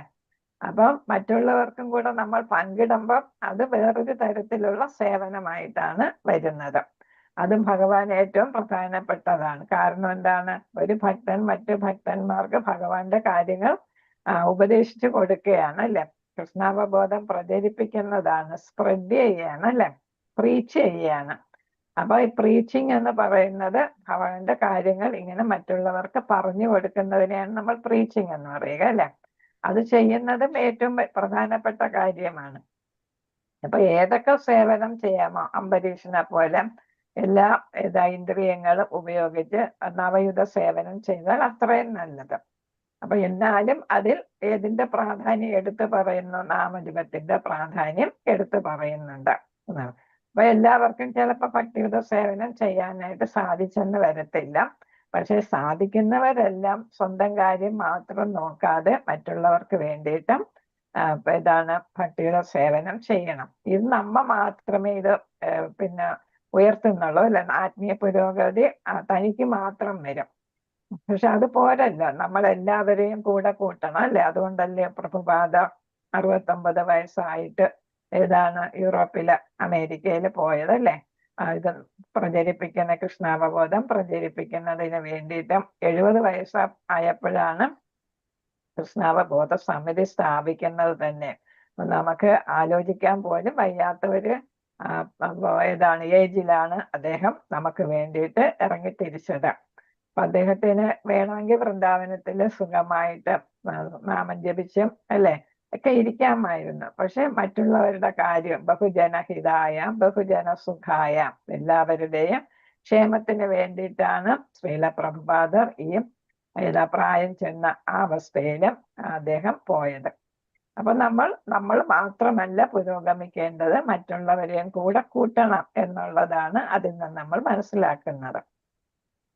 അപ്പം മറ്റുള്ളവർക്കും കൂടെ നമ്മൾ പങ്കിടുമ്പം അത് വേറൊരു തരത്തിലുള്ള സേവനമായിട്ടാണ് വരുന്നത്. അതും ഭഗവാൻ ഏറ്റവും പ്രധാനപ്പെട്ടതാണ്. കാരണം എന്താണ്? ഒരു ഭക്തൻ മറ്റു ഭക്തന്മാർക്ക് ഭഗവാന്റെ കാര്യങ്ങൾ ഉപദേശിച്ചു കൊടുക്കുകയാണ് അല്ലെ. കൃഷ്ണാവബോധം പ്രചരിപ്പിക്കുന്നതാണ്, സ്പ്രെഡ് ചെയ്യാണ് അല്ലെ, പ്രീച്ച് ചെയ്യാണ്. അപ്പൊ ഈ പ്രീച്ചിങ് എന്ന് പറയുന്നത് ഭഗവാന്റെ കാര്യങ്ങൾ ഇങ്ങനെ മറ്റുള്ളവർക്ക് പറഞ്ഞു കൊടുക്കുന്നതിനെയാണ് നമ്മൾ പ്രീച്ചിങ് എന്ന് പറയുക അല്ലെ. അത് ചെയ്യുന്നതും ഏറ്റവും പ്രധാനപ്പെട്ട കാര്യമാണ്. അപ്പൊ ഏതൊക്കെ സേവനം ചെയ്യാമോ, അംബരീഷിനെ പോലെ എല്ലാ ഇന്ദ്രിയങ്ങളും ഉപയോഗിച്ച് നവയുധ സേവനം ചെയ്താൽ അത്രയും നല്ലത്. അപ്പൊ എന്നാലും അതിൽ ഏതിന്റെ പ്രാധാന്യം എടുത്തു പറയുന്നു? നാമജപത്തിന്റെ പ്രാധാന്യം എടുത്തു പറയുന്നുണ്ട്. അപ്പൊ എല്ലാവർക്കും ചിലപ്പോൾ ഭക്തിയുത സേവനം ചെയ്യാനായിട്ട് സാധിച്ചെന്ന് വരത്തില്ല. പക്ഷെ സാധിക്കുന്നവരെല്ലാം സ്വന്തം കാര്യം മാത്രം നോക്കാതെ മറ്റുള്ളവർക്ക് വേണ്ടിയിട്ടും ഭക്തിയുത സേവനം ചെയ്യണം. ഇത് നമ്മ മാത്രമേ ഇത് പിന്നെ ഉയർത്തുന്നുള്ളൂ അല്ലെ. ആത്മീയ പുരോഗതി തനിക്ക് മാത്രം വരും. പക്ഷെ അത് പോരല്ല, നമ്മൾ എല്ലാവരെയും കൂടെ കൂട്ടണം അല്ലെ. അതുകൊണ്ടല്ലേ പ്രഭുപാദ 69 വയസ്സായിട്ട് യൂറോപ്പില് അമേരിക്കയിൽ പോയതല്ലേ. ഇത് പ്രചരിപ്പിക്കുന്ന കൃഷ്ണാവബോധം പ്രചരിപ്പിക്കുന്നതിന് വേണ്ടിയിട്ട് 70 വയസ്സായപ്പോഴാണ് കൃഷ്ണാവബോധ സമിതി സ്ഥാപിക്കുന്നത് തന്നെ. നമുക്ക് ആലോചിക്കാൻ പോലും വയ്യാത്ത ഒരു ഏജിലാണ് അദ്ദേഹം നമുക്ക് വേണ്ടിയിട്ട് ഇറങ്ങി തിരിച്ചത്. അപ്പൊ അദ്ദേഹത്തിന് വേണമെങ്കിൽ വൃന്ദാവനത്തില് സുഖമായിട്ട് നാമം ജപിച്ചും അല്ലെ ഒക്കെ ഇരിക്കാമായിരുന്നു. പക്ഷെ മറ്റുള്ളവരുടെ കാര്യം ബഹുജനഹിതായ ബഹുജന സുഖായ എല്ലാവരുടെയും ക്ഷേമത്തിന് വേണ്ടിയിട്ടാണ് ശ്രീല പ്രഭുപാദർ ഈ പ്രായം ചെന്ന ആ അവസ്ഥയിലും അദ്ദേഹം പോയത്. അപ്പൊ നമ്മൾ മാത്രമല്ല പുരോഗമിക്കേണ്ടത്, മറ്റുള്ളവരെയും കൂടെ കൂട്ടണം എന്നുള്ളതാണ് അതിൽ നിന്ന് നമ്മൾ മനസ്സിലാക്കുന്നത്.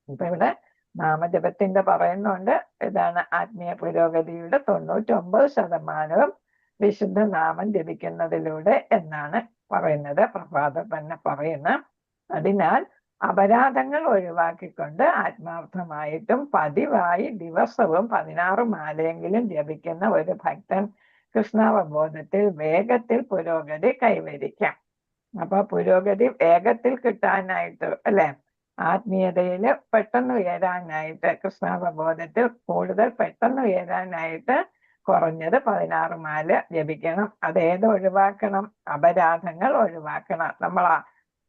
ഇപ്പൊ ഇവിടെ നാമജപത്തിന്റെ പറയുന്നുണ്ട് ആത്മീയ പുരോഗതിയുടെ 99% വിശുദ്ധ നാമം ജപിക്കുന്നതിലൂടെ എന്നാണ് പറയുന്നത്. പ്രഭാതം തന്നെ പറയുന്നു. അതിനാൽ അപരാധങ്ങൾ ഒഴിവാക്കിക്കൊണ്ട് ആത്മാർത്ഥമായിട്ടും പതിവായി ദിവസവും 16 മാലയെങ്കിലും ജപിക്കുന്ന ഒരു ഭക്തൻ കൃഷ്ണാവബോധത്തിൽ വേഗത്തിൽ പുരോഗതി കൈവരിക്കാം. അപ്പൊ പുരോഗതി വേഗത്തിൽ കിട്ടാനായിട്ട് അല്ലെ, ആത്മീയതയിൽ പെട്ടെന്ന് ഉയരാനായിട്ട്, കൃഷ്ണാവബോധത്തിൽ കൂടുതൽ പെട്ടെന്ന് ഉയരാനായിട്ട് കുറഞ്ഞത് 16 മാല ജപിക്കണം. അതേത് ഒഴിവാക്കണം? അപരാധങ്ങൾ ഒഴിവാക്കണം. നമ്മൾ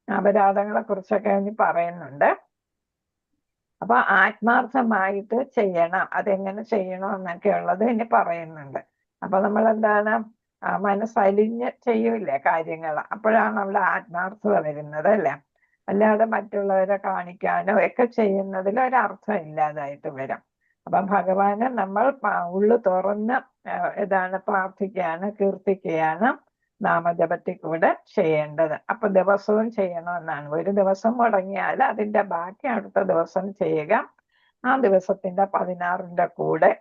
അപരാധങ്ങളെ കുറിച്ചൊക്കെ ഇനി പറയുന്നുണ്ട്. അപ്പൊ ആത്മാർത്ഥമായിട്ട് ചെയ്യണം. അതെങ്ങനെ ചെയ്യണം എന്നൊക്കെ ഉള്ളത് ഇനി പറയുന്നുണ്ട്. അപ്പൊ നമ്മൾ മനസ്സലിഞ്ഞ് ചെയ്യൂലേ കാര്യങ്ങൾ, അപ്പോഴാണ് അവിടെ ആത്മാർത്ഥത വരുന്നത് അല്ലെ. അല്ലാതെ മറ്റുള്ളവരെ കാണിക്കാനോ ഒക്കെ ചെയ്യുന്നതിൽ ഒരർത്ഥം ഇല്ലാതായിട്ട് വരും. അപ്പൊ ഭഗവാനെ നമ്മൾ ഉള്ളു തുറന്ന് പ്രാർത്ഥിക്കുകയാണ്, കീർത്തിക്കുകയാണ് നാമജപത്തിൽ കൂടെ ചെയ്യേണ്ടത്. അപ്പൊ ദിവസവും ചെയ്യണമെന്നാണ്. ഒരു ദിവസം മുടങ്ങിയാൽ അതിന്റെ ബാക്കി അടുത്ത ദിവസം ചെയ്യുക. ആ ദിവസത്തിന്റെ 16ന്റെ കൂടെ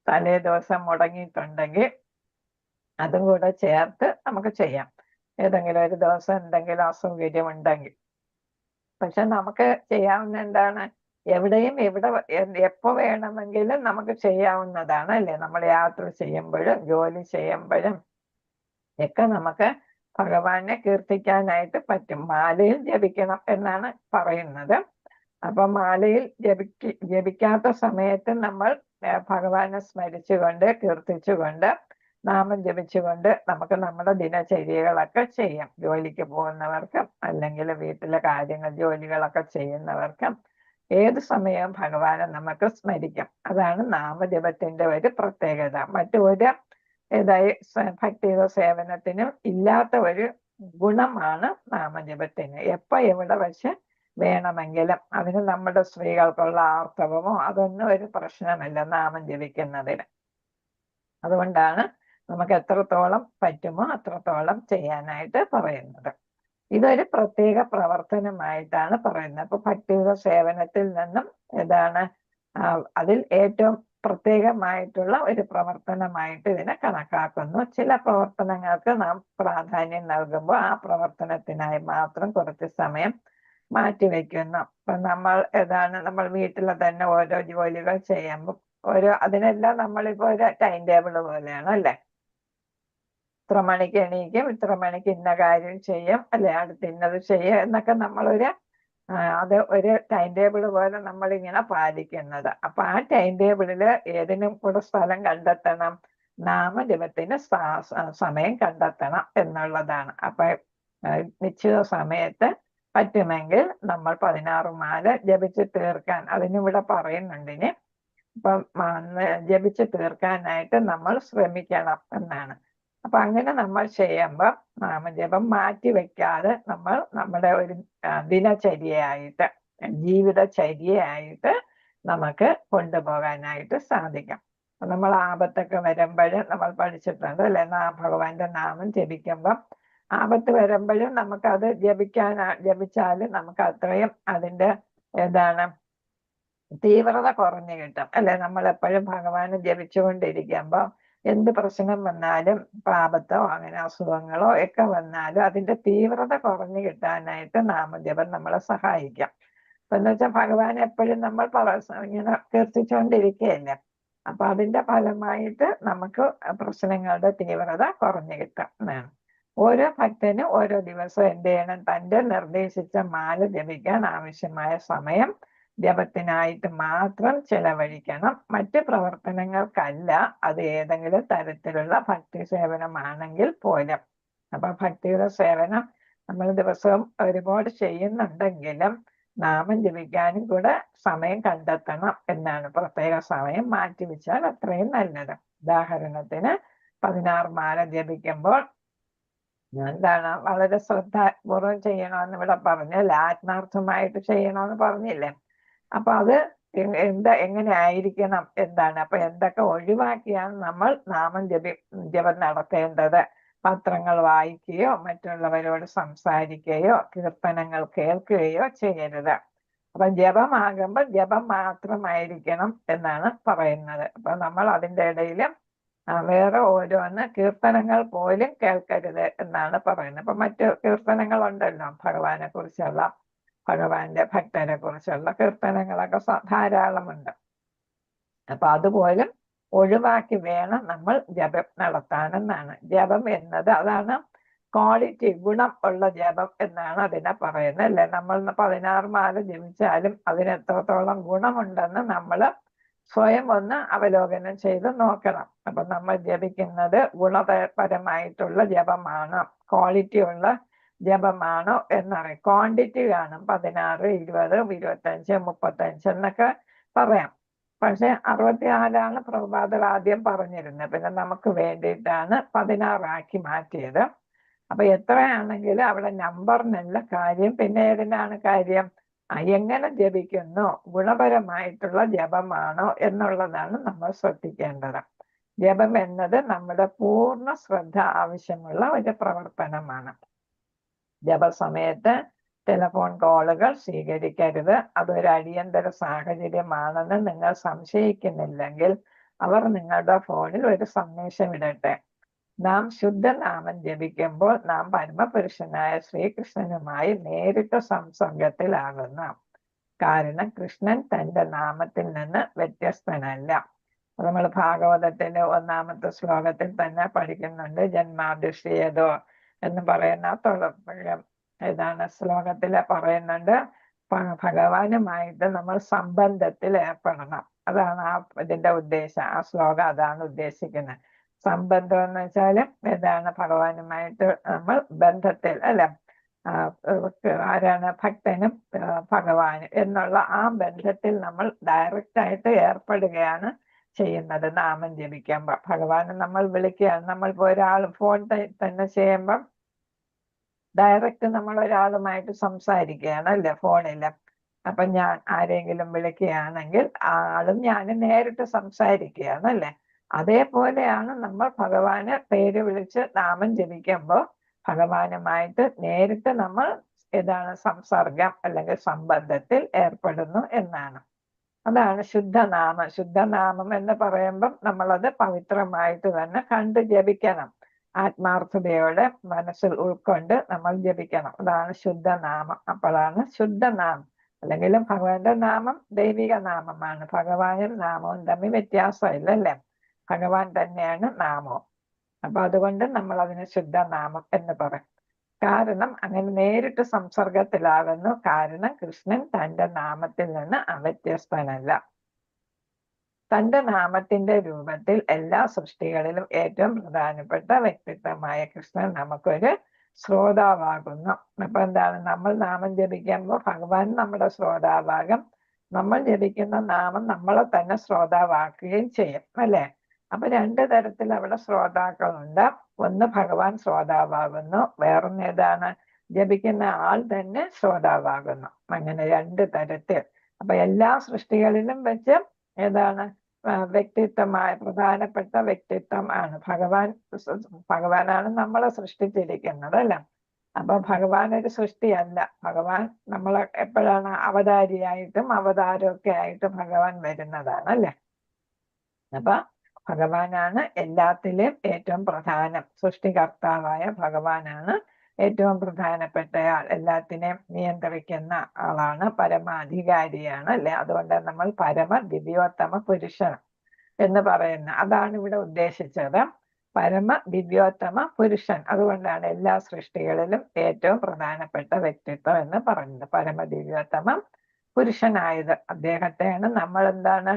തലേ ദിവസം മുടങ്ങിയിട്ടുണ്ടെങ്കിൽ അതും കൂടെ ചേർത്ത് നമുക്ക് ചെയ്യാം. ഏതെങ്കിലും ഒരു ദിവസം എന്തെങ്കിലും അസൗകര്യം ഉണ്ടെങ്കിൽ. പക്ഷെ നമുക്ക് ചെയ്യാവുന്ന എവിടെയും എപ്പോ വേണമെങ്കിലും നമുക്ക് ചെയ്യാവുന്നതാണ് അല്ലേ. നമ്മൾ യാത്ര ചെയ്യുമ്പോഴും ജോലി ചെയ്യുമ്പോഴും ഒക്കെ നമുക്ക് ഭഗവാനെ കീർത്തിക്കാനായിട്ട് പറ്റും. മാലയിൽ ജപിക്കണം എന്നാണ് പറയുന്നത്. അപ്പൊ മാലയിൽ ജപിക്കാത്ത സമയത്ത് നമ്മൾ ഭഗവാനെ സ്മരിച്ചുകൊണ്ട് കീർത്തിച്ചുകൊണ്ട് നാമം ജപിച്ചുകൊണ്ട് നമുക്ക് നമ്മുടെ ദിനചര്യകളൊക്കെ ചെയ്യാം. ജോലിക്ക് പോകുന്നവർക്കും അല്ലെങ്കിൽ വീട്ടിലെ കാര്യങ്ങൾ ജോലികളൊക്കെ ചെയ്യുന്നവർക്കും ഏത് സമയവും ഭഗവാനെ നമുക്ക് സ്മരിക്കാം. അതാണ് നാമജപത്തിന്റെ ഒരു പ്രത്യേകത. മറ്റൊരു ഭക്തിയുടെ സേവനത്തിനും ഇല്ലാത്ത ഒരു ഗുണമാണ് നാമജപത്തിന്. എപ്പോ എവിടെ വെച്ച് വേണമെങ്കിലും അതിന് നമ്മുടെ സ്ത്രീകൾക്കുള്ള ആർത്തവമോ അതൊന്നും ഒരു പ്രശ്നമല്ല നാമം ജപിക്കുന്നതിന്. അതുകൊണ്ടാണ് നമുക്ക് എത്രത്തോളം പറ്റുമോ അത്രത്തോളം ചെയ്യാനായിട്ട് പറയുന്നത്. ഇതൊരു പ്രത്യേക പ്രവർത്തനമായിട്ടാണ് പറയുന്നത്. അപ്പൊ ഭക്തിയുടെ സേവനത്തിൽ നിന്നും അതിൽ ഏറ്റവും പ്രത്യേകമായിട്ടുള്ള ഒരു പ്രവർത്തനമായിട്ട് ഇതിനെ കണക്കാക്കുന്നു. ചില പ്രവർത്തനങ്ങൾക്ക് നാം പ്രാധാന്യം നൽകുമ്പോൾ ആ പ്രവർത്തനത്തിനായി മാത്രം കുറച്ച് സമയം മാറ്റിവെക്കുന്നു. അപ്പൊ നമ്മൾ വീട്ടിലെ തന്നെ ഓരോ ജോലികൾ ചെയ്യുമ്പോൾ അതിനെല്ലാം നമ്മളിപ്പോ ഒരു ടൈം ടേബിൾ പോലെയാണ് അല്ലെ. ഇത്ര മണിക്ക് എണീക്കും, ഇത്ര മണിക്ക് ഇന്ന കാര്യം ചെയ്യും അല്ലെ, അടുത്ത് ഇന്നത് ചെയ്യും എന്നൊക്കെ അത് ഒരു ടൈം ടേബിൾ പോലെ നമ്മളിങ്ങനെ പാലിക്കുന്നത്. അപ്പൊ ആ ടൈം ടേബിളില് ഏതിനും കൂടെ സ്ഥലം കണ്ടെത്തണം, നാമജപത്തിന് സമയം കണ്ടെത്തണം എന്നുള്ളതാണ്. അപ്പൊ നിശ്ചിത സമയത്ത് പറ്റുമെങ്കിൽ നമ്മൾ 16 മാല ജപിച്ച് തീർക്കാൻ അതിനിവിടെ പറയുന്നുണ്ട്. ഇനി അപ്പം ജപിച്ച് തീർക്കാനായിട്ട് നമ്മൾ ശ്രമിക്കണം എന്നാണ്. അപ്പൊ അങ്ങനെ നമ്മൾ ചെയ്യുമ്പോൾ നാമജപം മാറ്റി വെക്കാതെ നമ്മൾ നമ്മുടെ ഒരു ദിനചര്യയായിട്ട് ജീവിതചര്യയായിട്ട് നമുക്ക് കൊണ്ടുപോകാനായിട്ട് സാധിക്കും. നമ്മൾ ആപത്തൊക്കെ വരുമ്പോഴും നമ്മൾ പഠിച്ചിട്ടുണ്ട് അല്ലെ, ഭഗവാന്റെ നാമം ജപിക്കുമ്പം ആപത്ത് വരുമ്പോഴും നമുക്കത് ജപിച്ചാൽ നമുക്ക് അത്രയും അതിന്റെ തീവ്രത കുറഞ്ഞു കിട്ടും അല്ലെ. നമ്മൾ എപ്പോഴും ഭഗവാനെ ജപിച്ചുകൊണ്ടിരിക്കുമ്പോൾ എന്ത് പ്രശ്നം വന്നാലും ആപത്തോ അങ്ങനെ അസുഖങ്ങളോ ഒക്കെ വന്നാലും അതിന്റെ തീവ്രത കുറഞ്ഞു കിട്ടാനായിട്ട് നാമജപം നമ്മളെ സഹായിക്കാം. അപ്പൊ എന്ന് വെച്ചാൽ ഭഗവാൻ എപ്പോഴും നമ്മൾ ഇങ്ങനെ കീർത്തിച്ചുകൊണ്ടിരിക്കുകയല്ലേ. അപ്പൊ അതിന്റെ ഫലമായിട്ട് നമുക്ക് പ്രശ്നങ്ങളുടെ തീവ്രത കുറഞ്ഞു കിട്ടും എന്നാണ്. ഓരോ ഭക്തനും ഓരോ ദിവസവും എന്ത് ചെയ്യണം, തന്റെ നിർദ്ദേശിച്ച മാല ജപിക്കാൻ ആവശ്യമായ സമയം ജപത്തിനായിട്ട് മാത്രം ചെലവഴിക്കണം. മറ്റ് പ്രവർത്തനങ്ങൾക്കല്ല. അത് ഏതെങ്കിലും തരത്തിലുള്ള ഭക്തി സേവനമാണെങ്കിൽ പോലും. അപ്പൊ ഭക്തിയുടെ സേവനം നമ്മൾ ദിവസവും ഒരുപാട് ചെയ്യുന്നുണ്ടെങ്കിലും നാമം ജപിക്കാനും കൂടെ സമയം കണ്ടെത്തണം എന്നാണ്. പ്രത്യേക സമയം മാറ്റിവെച്ചാൽ അത്രയും നല്ലത്. ഉദാഹരണത്തിന് 16 മാല ജപിക്കുമ്പോൾ വളരെ ശ്രദ്ധാപൂർവം ചെയ്യണമെന്ന് ഇവിടെ പറഞ്ഞല്ലേ, ആത്മാർത്ഥമായിട്ട് ചെയ്യണമെന്ന് പറഞ്ഞില്ലേ. അപ്പൊ അത് എങ്ങനെ ആയിരിക്കണം അപ്പൊ എന്തൊക്കെ ഒഴിവാക്കിയാണ് നമ്മൾ ജപം നടത്തേണ്ടത്? പത്രങ്ങൾ വായിക്കുകയോ മറ്റുള്ളവരോട് സംസാരിക്കുകയോ കീർത്തനങ്ങൾ കേൾക്കുകയോ ചെയ്യരുത്. അപ്പൊ ജപമാകുമ്പോൾ ജപം മാത്രമായിരിക്കണം എന്നാണ് പറയുന്നത്. അപ്പൊ നമ്മൾ അതിൻ്റെ ഇടയിൽ വേറെ ഓരോന്ന് കീർത്തനങ്ങൾ പോലും കേൾക്കരുത് എന്നാണ് പറയുന്നത്. അപ്പൊ മറ്റു കീർത്തനങ്ങളുണ്ടല്ലോ, ഭഗവാനെ കുറിച്ചുള്ള ഭഗവാന്റെ ഭക്തരെ കുറിച്ചുള്ള കീർത്തനങ്ങളൊക്കെ ധാരാളമുണ്ട്. അപ്പൊ അതുപോലും ഒഴിവാക്കി വേണം നമ്മൾ ജപം നടത്താനെന്നാണ്. ജപം എന്നത് അതാണ് ക്വാളിറ്റി, ഗുണം ഉള്ള ജപം എന്നാണ് അതിനെ പറയുന്നത് അല്ലെ. നമ്മൾ 16 മാല ജപിച്ചാലും അതിന് എത്രത്തോളം ഗുണമുണ്ടെന്ന് നമ്മൾ സ്വയം ഒന്ന് അവലോകനം ചെയ്ത് നോക്കണം. അപ്പൊ നമ്മൾ ജപിക്കുന്നത് ഗുണപരമായിട്ടുള്ള ജപമാണോ, ക്വാളിറ്റി ഉള്ള ജപമാണോ എന്നറിയാം. ക്വാണ്ടിറ്റി കാണും, 16, 20, 25, 35 എന്നൊക്കെ പറയാം. പക്ഷെ 64 പ്രഭുപാദർ ആദ്യം പറഞ്ഞിരുന്നത്. പിന്നെ നമുക്ക് വേണ്ടിയിട്ടാണ് 16 ആക്കി മാറ്റിയത്. അപ്പൊ എത്രയാണെങ്കിലും അവിടെ നമ്പറിനല്ല കാര്യം, പിന്നെ ഏതിനാണ് കാര്യം? എങ്ങനെ ജപിക്കുന്നു, ഗുണപരമായിട്ടുള്ള ജപമാണോ എന്നുള്ളതാണ് നമ്മൾ ശ്രദ്ധിക്കേണ്ടത്. ജപം എന്നത് നമ്മുടെ പൂർണ്ണ ശ്രദ്ധ ആവശ്യമുള്ള ഒരു പ്രവർത്തനമാണ്. ജപസമയത്ത് ടെലിഫോൺ കോളുകൾ സ്വീകരിക്കരുത്. അതൊരു അടിയന്തര സാഹചര്യമാണെന്ന് നിങ്ങൾ സംശയിക്കുന്നില്ലെങ്കിൽ അവർ നിങ്ങളുടെ ഫോണിൽ ഒരു സന്ദേശം ഇടട്ടെ. നാം ശുദ്ധനാമം ജപിക്കുമ്പോൾ നാം പരമപുരുഷനായ ശ്രീകൃഷ്ണനുമായി നേരിട്ട് സംസർഗത്തിലാകുന്നു. കാരണം കൃഷ്ണൻ തന്റെ നാമത്തിൽ നിന്ന് വ്യത്യസ്തനല്ല. നമ്മൾ ഭാഗവതത്തിലെ 1-ാമത്തെ ശ്ലോകത്തിൽ തന്നെ പഠിക്കുന്നുണ്ട്. ജന്മാതിഷ്ഠിയതോ എന്ന് പറയുന്ന ശ്ലോകത്തില് പറയുന്നുണ്ട്, ഭഗവാനുമായിട്ട് നമ്മൾ സംബന്ധത്തിൽ ഏർപ്പെടണം. അതാണ് ഇതിന്റെ ഉദ്ദേശം. ആ ശ്ലോകം അതാണ് ഉദ്ദേശിക്കുന്നത്. സംബന്ധം എന്ന് വെച്ചാല് ഭഗവാനുമായിട്ട് നമ്മൾ ബന്ധത്തിൽ ആരാണ് ഭക്തനും ഭഗവാനും എന്നുള്ള ആ ബന്ധത്തിൽ നമ്മൾ ഡയറക്റ്റ് ആയിട്ട് ഏർപ്പെടുകയാണ് ചെയ്യുന്നത്. നാമം ജപിക്കുമ്പോൾ ഭഗവാനെ നമ്മൾ വിളിക്കുകയാണ്. നമ്മളിപ്പോ ഒരാൾ ഫോൺ തന്നെ ചെയ്യുമ്പം ഡയറക്റ്റ് നമ്മൾ ഒരാളുമായിട്ട് സംസാരിക്കുകയാണ് അല്ലേ ഫോണിൽ. അപ്പൊ ഞാൻ ആരെങ്കിലും വിളിക്കുകയാണെങ്കിൽ ആ ആളും ഞാനും നേരിട്ട് സംസാരിക്കുകയാണ് അല്ലേ. അതേപോലെയാണ് നമ്മൾ ഭഗവാനെ പേര് വിളിച്ച് നാമം ജപിക്കുമ്പോൾ ഭഗവാനുമായിട്ട് നേരിട്ട് നമ്മൾ സംസർഗം അല്ലെങ്കിൽ സംബന്ധത്തിൽ ഏർപ്പെടുന്നു എന്നാണ്. അതാണ് ശുദ്ധനാമം. ശുദ്ധനാമം എന്ന് പറയുമ്പം നമ്മളത് പവിത്രമായിട്ട് തന്നെ കണ്ട് ജപിക്കണം. ആത്മാർത്ഥതയോടെ മനസ്സിൽ ഉൾക്കൊണ്ട് നമ്മൾ ജപിക്കണം. അതാണ് ശുദ്ധനാമം. അപ്പോഴാണ് ശുദ്ധനാമം. അല്ലെങ്കിൽ ഭഗവാന്റെ നാമം ദൈവിക നാമമാണ്. ഭഗവാനും നാമവും തമ്മിൽ വ്യത്യാസമില്ല അല്ലേ. ഭഗവാൻ തന്നെയാണ് നാമവും. അപ്പൊ അതുകൊണ്ട് നമ്മൾ അതിന് ശുദ്ധനാമം എന്ന് പറയും. കാരണം അങ്ങനെ നേരിട്ട് സംസർഗത്തിലാകുന്നു. കാരണം കൃഷ്ണൻ തന്റെ നാമത്തിൽ നിന്ന് അവ്യത്യസ്തനല്ല. തന്റെ നാമത്തിന്റെ രൂപത്തിൽ എല്ലാ സൃഷ്ടികളിലും ഏറ്റവും പ്രധാനപ്പെട്ട വ്യക്തിത്വമായ കൃഷ്ണൻ നമുക്കൊരു ശ്രോതാവാകുന്നു. അപ്പൊ എന്താണ്, നമ്മൾ നാമം ജപിക്കുമ്പോൾ ഭഗവാൻ നമ്മുടെ ശ്രോതാവാകും. നമ്മൾ ജപിക്കുന്ന നാമം നമ്മളെ തന്നെ ശ്രോതാവാക്കുകയും ചെയ്യും അല്ലെ. അപ്പൊ രണ്ടു തരത്തിൽ അവിടെ ശ്രോതാക്കളുണ്ട്. ഒന്ന് ഭഗവാൻ ശ്രോതാവാകുന്നു, വേറൊന്ന് ഏതാണ്, ജപിക്കുന്ന ആൾ തന്നെ ശ്രോതാവാകുന്നു. അങ്ങനെ രണ്ടു തരത്തിൽ. അപ്പൊ എല്ലാ സൃഷ്ടികളിലും വെച്ച് ഏതാണ് വ്യക്തിത്വമായ പ്രധാനപ്പെട്ട വ്യക്തിത്വം ആണ് ഭഗവാൻ. ഭഗവാനാണ് നമ്മളെ സൃഷ്ടിച്ചിരിക്കുന്നത് അല്ല. അപ്പൊ ഭഗവാൻ ഒരു സൃഷ്ടിയല്ല. ഭഗവാൻ നമ്മളെ എപ്പോഴാണ് അവതാരിയായിട്ടും അവതാരമൊക്കെ ആയിട്ട് ഭഗവാൻ വരുന്നതാണ് അല്ലെ. അപ്പൊ ഭഗവാനാണ് എല്ലാത്തിലും ഏറ്റവും പ്രധാനം. സൃഷ്ടികർത്താവായ ഭഗവാനാണ് ഏറ്റവും പ്രധാനപ്പെട്ടയാൾ. എല്ലാത്തിനെയും നിയന്ത്രിക്കുന്ന ആളാണ്, പരമാധികാരിയാണ് അല്ലെ. അതുകൊണ്ട് നമ്മൾ പരമ ദിവ്യോത്തമ പുരുഷൻ എന്ന് പറയുന്ന അതാണ് ഇവിടെ ഉദ്ദേശിച്ചത്. പരമ ദിവ്യോത്തമ പുരുഷൻ. അതുകൊണ്ടാണ് എല്ലാ സൃഷ്ടികളിലും ഏറ്റവും പ്രധാനപ്പെട്ട വ്യക്തിത്വം എന്ന് പറയുന്നത്. പരമ ദിവ്യോത്തമ പുരുഷനായത് അദ്ദേഹത്തെയാണ് നമ്മൾ എന്താണ്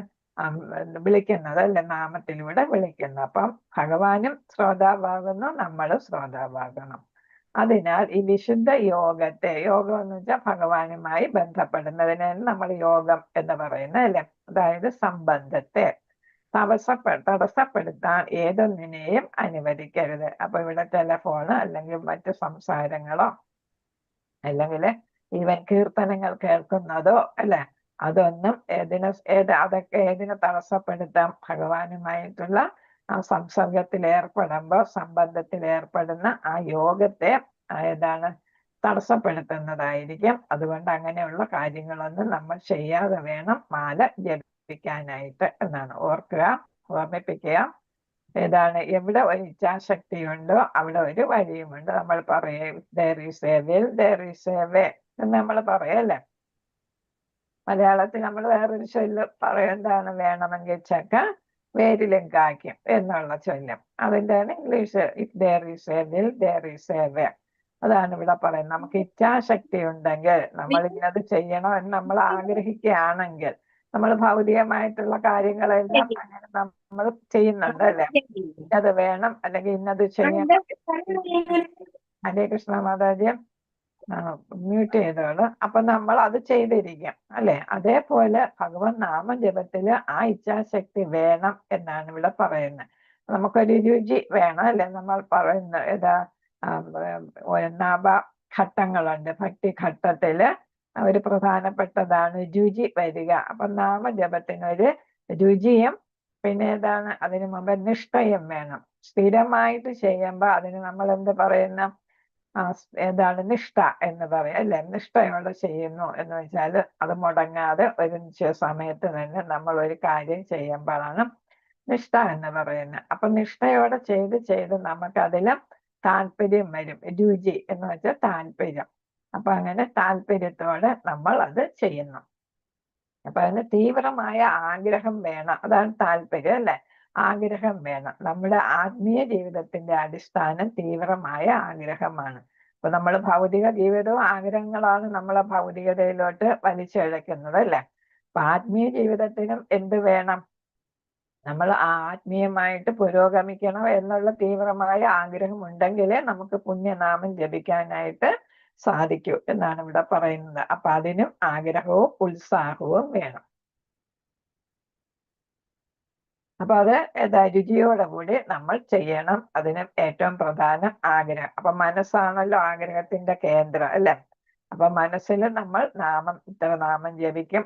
വിളിക്കുന്നത് അല്ലെ, നാമത്തിലൂടെ വിളിക്കുന്നത്. അപ്പം ഭഗവാനും ശ്രോതാവാകുന്നു, നമ്മളും ശ്രോതാവാകണം. അതിനാൽ ഈ വിശുദ്ധ യോഗത്തെ, യോഗം എന്ന് വെച്ചാൽ ഭഗവാനുമായി ബന്ധപ്പെടുന്നതിനാണ് നമ്മൾ യോഗം എന്ന് പറയുന്നത് അല്ലെ. അതായത് സംബന്ധത്തെ തടസ്സപ്പെടുത്താൻ ഏതൊന്നിനെയും അനുവദിക്കരുത്. അപ്പൊ ഇവിടെ ടെലഫോണ് അല്ലെങ്കിൽ മറ്റു സംസാരങ്ങളോ അല്ലെങ്കിൽ ഈവൻ കീർത്തനങ്ങൾ കേൾക്കുന്നതോ അല്ലെ, അതൊന്നും അതൊക്കെ ഏതിനെ തടസ്സപ്പെടുത്താം, ഭഗവാനുമായിട്ടുള്ള ആ സംസർഗത്തിൽ ഏർപ്പെടുമ്പോൾ സംബന്ധത്തിൽ ഏർപ്പെടുന്ന ആ യോഗത്തെ തടസ്സപ്പെടുത്തുന്നതായിരിക്കും. അതുകൊണ്ട് അങ്ങനെയുള്ള കാര്യങ്ങളൊന്നും നമ്മൾ ചെയ്യാതെ വേണം മാല ജപിക്കാനായിട്ട് എന്നാണ് ഓർമ്മിപ്പിക്കുക. എവിടെ ഒരു ഇച്ഛാശക്തി ഉണ്ടോ അവിടെ ഒരു വഴിയുമുണ്ട്. നമ്മൾ പറയും there is a will, there is a way എന്ന് നമ്മൾ പറയല്ലേ. മലയാളത്തിൽ നമ്മൾ വേറൊരു ചൊല്ല് എന്താണ്, വേണമെങ്കിൽ ചക്ക വേരിലും കായ്ക്കും എന്നുള്ള ചൊല്ലും. അതിൻ്റെയാണ് English if there is a will, there is a way. അതാണ് ഇവിടെ പറയുന്നത്. നമുക്ക് ഇച്ഛാശക്തി ഉണ്ടെങ്കിൽ നമ്മൾ ഇന്നത് ചെയ്യണം എന്ന് നമ്മൾ ആഗ്രഹിക്കുകയാണെങ്കിൽ നമ്മൾ ഭൗതികമായിട്ടുള്ള കാര്യങ്ങളെല്ലാം അങ്ങനെ നമ്മൾ ചെയ്യുന്നുണ്ട് അല്ലെ. അത് വേണം അല്ലെങ്കിൽ ഇന്നത് ചെയ്യണം. ഹരേ കൃഷ്ണ മാതാജി മ്യൂട്ട് ചെയ്തോളൂ. അപ്പൊ നമ്മൾ അത് ചെയ്തിരിക്കും അല്ലെ. അതേപോലെ ഭഗവത് നാമ ജപത്തില് ആ ഇച്ഛാശക്തി വേണം എന്നാണ് ഇവിടെ പറയുന്നത്. നമുക്കൊരു രുചി വേണം അല്ലെ. നമ്മൾ പറയുന്ന ഘട്ടങ്ങളുണ്ട്. ഭക്തി ഘട്ടത്തില് ഒരു പ്രധാനപ്പെട്ടതാണ് രുചി വരിക. അപ്പൊ നാമജപത്തിനൊരു രുചിയും പിന്നെ അതിനു മുമ്പ് നിഷ്ഠയും വേണം. സ്ഥിരമായിട്ട് ചെയ്യുമ്പോ അതിന് നമ്മൾ എന്ത് പറയുന്ന നിഷ്ഠ എന്ന് പറയും അല്ലെ. നിഷ്ഠയോടെ ചെയ്യുന്നു എന്ന് വെച്ചാൽ അത് മുടങ്ങാതെ ഒരു നിശ്ചയ സമയത്ത് തന്നെ നമ്മൾ ഒരു കാര്യം ചെയ്യുമ്പോഴാണ് നിഷ്ഠ എന്ന് പറയുന്നത്. അപ്പൊ നിഷ്ഠയോടെ ചെയ്ത് നമുക്കതില് താല്പര്യം വരും. രുചി എന്ന് വെച്ചാൽ താല്പര്യം. അപ്പൊ അങ്ങനെ താല്പര്യത്തോടെ നമ്മൾ അത് ചെയ്യുന്നു. അപ്പൊ അതിന് തീവ്രമായ ആഗ്രഹം വേണം. അതാണ് താല്പര്യം അല്ലെ. ആഗ്രഹം വേണം. നമ്മുടെ ആത്മീയ ജീവിതത്തിന്റെ അടിസ്ഥാനം തീവ്രമായ ആഗ്രഹമാണ്. അപ്പൊ നമ്മൾ ഭൗതിക ജീവിതവും ആഗ്രഹങ്ങളാണ് നമ്മളെ ഭൗതികതയിലോട്ട് വലിച്ചിഴക്കുന്നത് അല്ലെ. അപ്പൊ ആത്മീയ ജീവിതത്തിനും എന്ത് വേണം, നമ്മൾ ആത്മീയമായിട്ട് പുരോഗമിക്കണം എന്നുള്ള തീവ്രമായ ആഗ്രഹം ഉണ്ടെങ്കിലേ നമുക്ക് പുണ്യനാമം ജപിക്കാനായിട്ട് സാധിക്കൂ എന്നാണ് ഇവിടെ പറയുന്നത്. അപ്പൊ അതിനും ആഗ്രഹവും ഉത്സാഹവും വേണം. അപ്പൊ അത് രുചിയോടെ കൂടി നമ്മൾ ചെയ്യണം. അതിന് ഏറ്റവും പ്രധാനം ആഗ്രഹം. അപ്പൊ മനസ്സാണല്ലോ ആഗ്രഹത്തിന്റെ കേന്ദ്രം, അല്ലെ? അപ്പൊ മനസ്സിൽ നമ്മൾ ഇത്ര നാമം ജപിക്കും,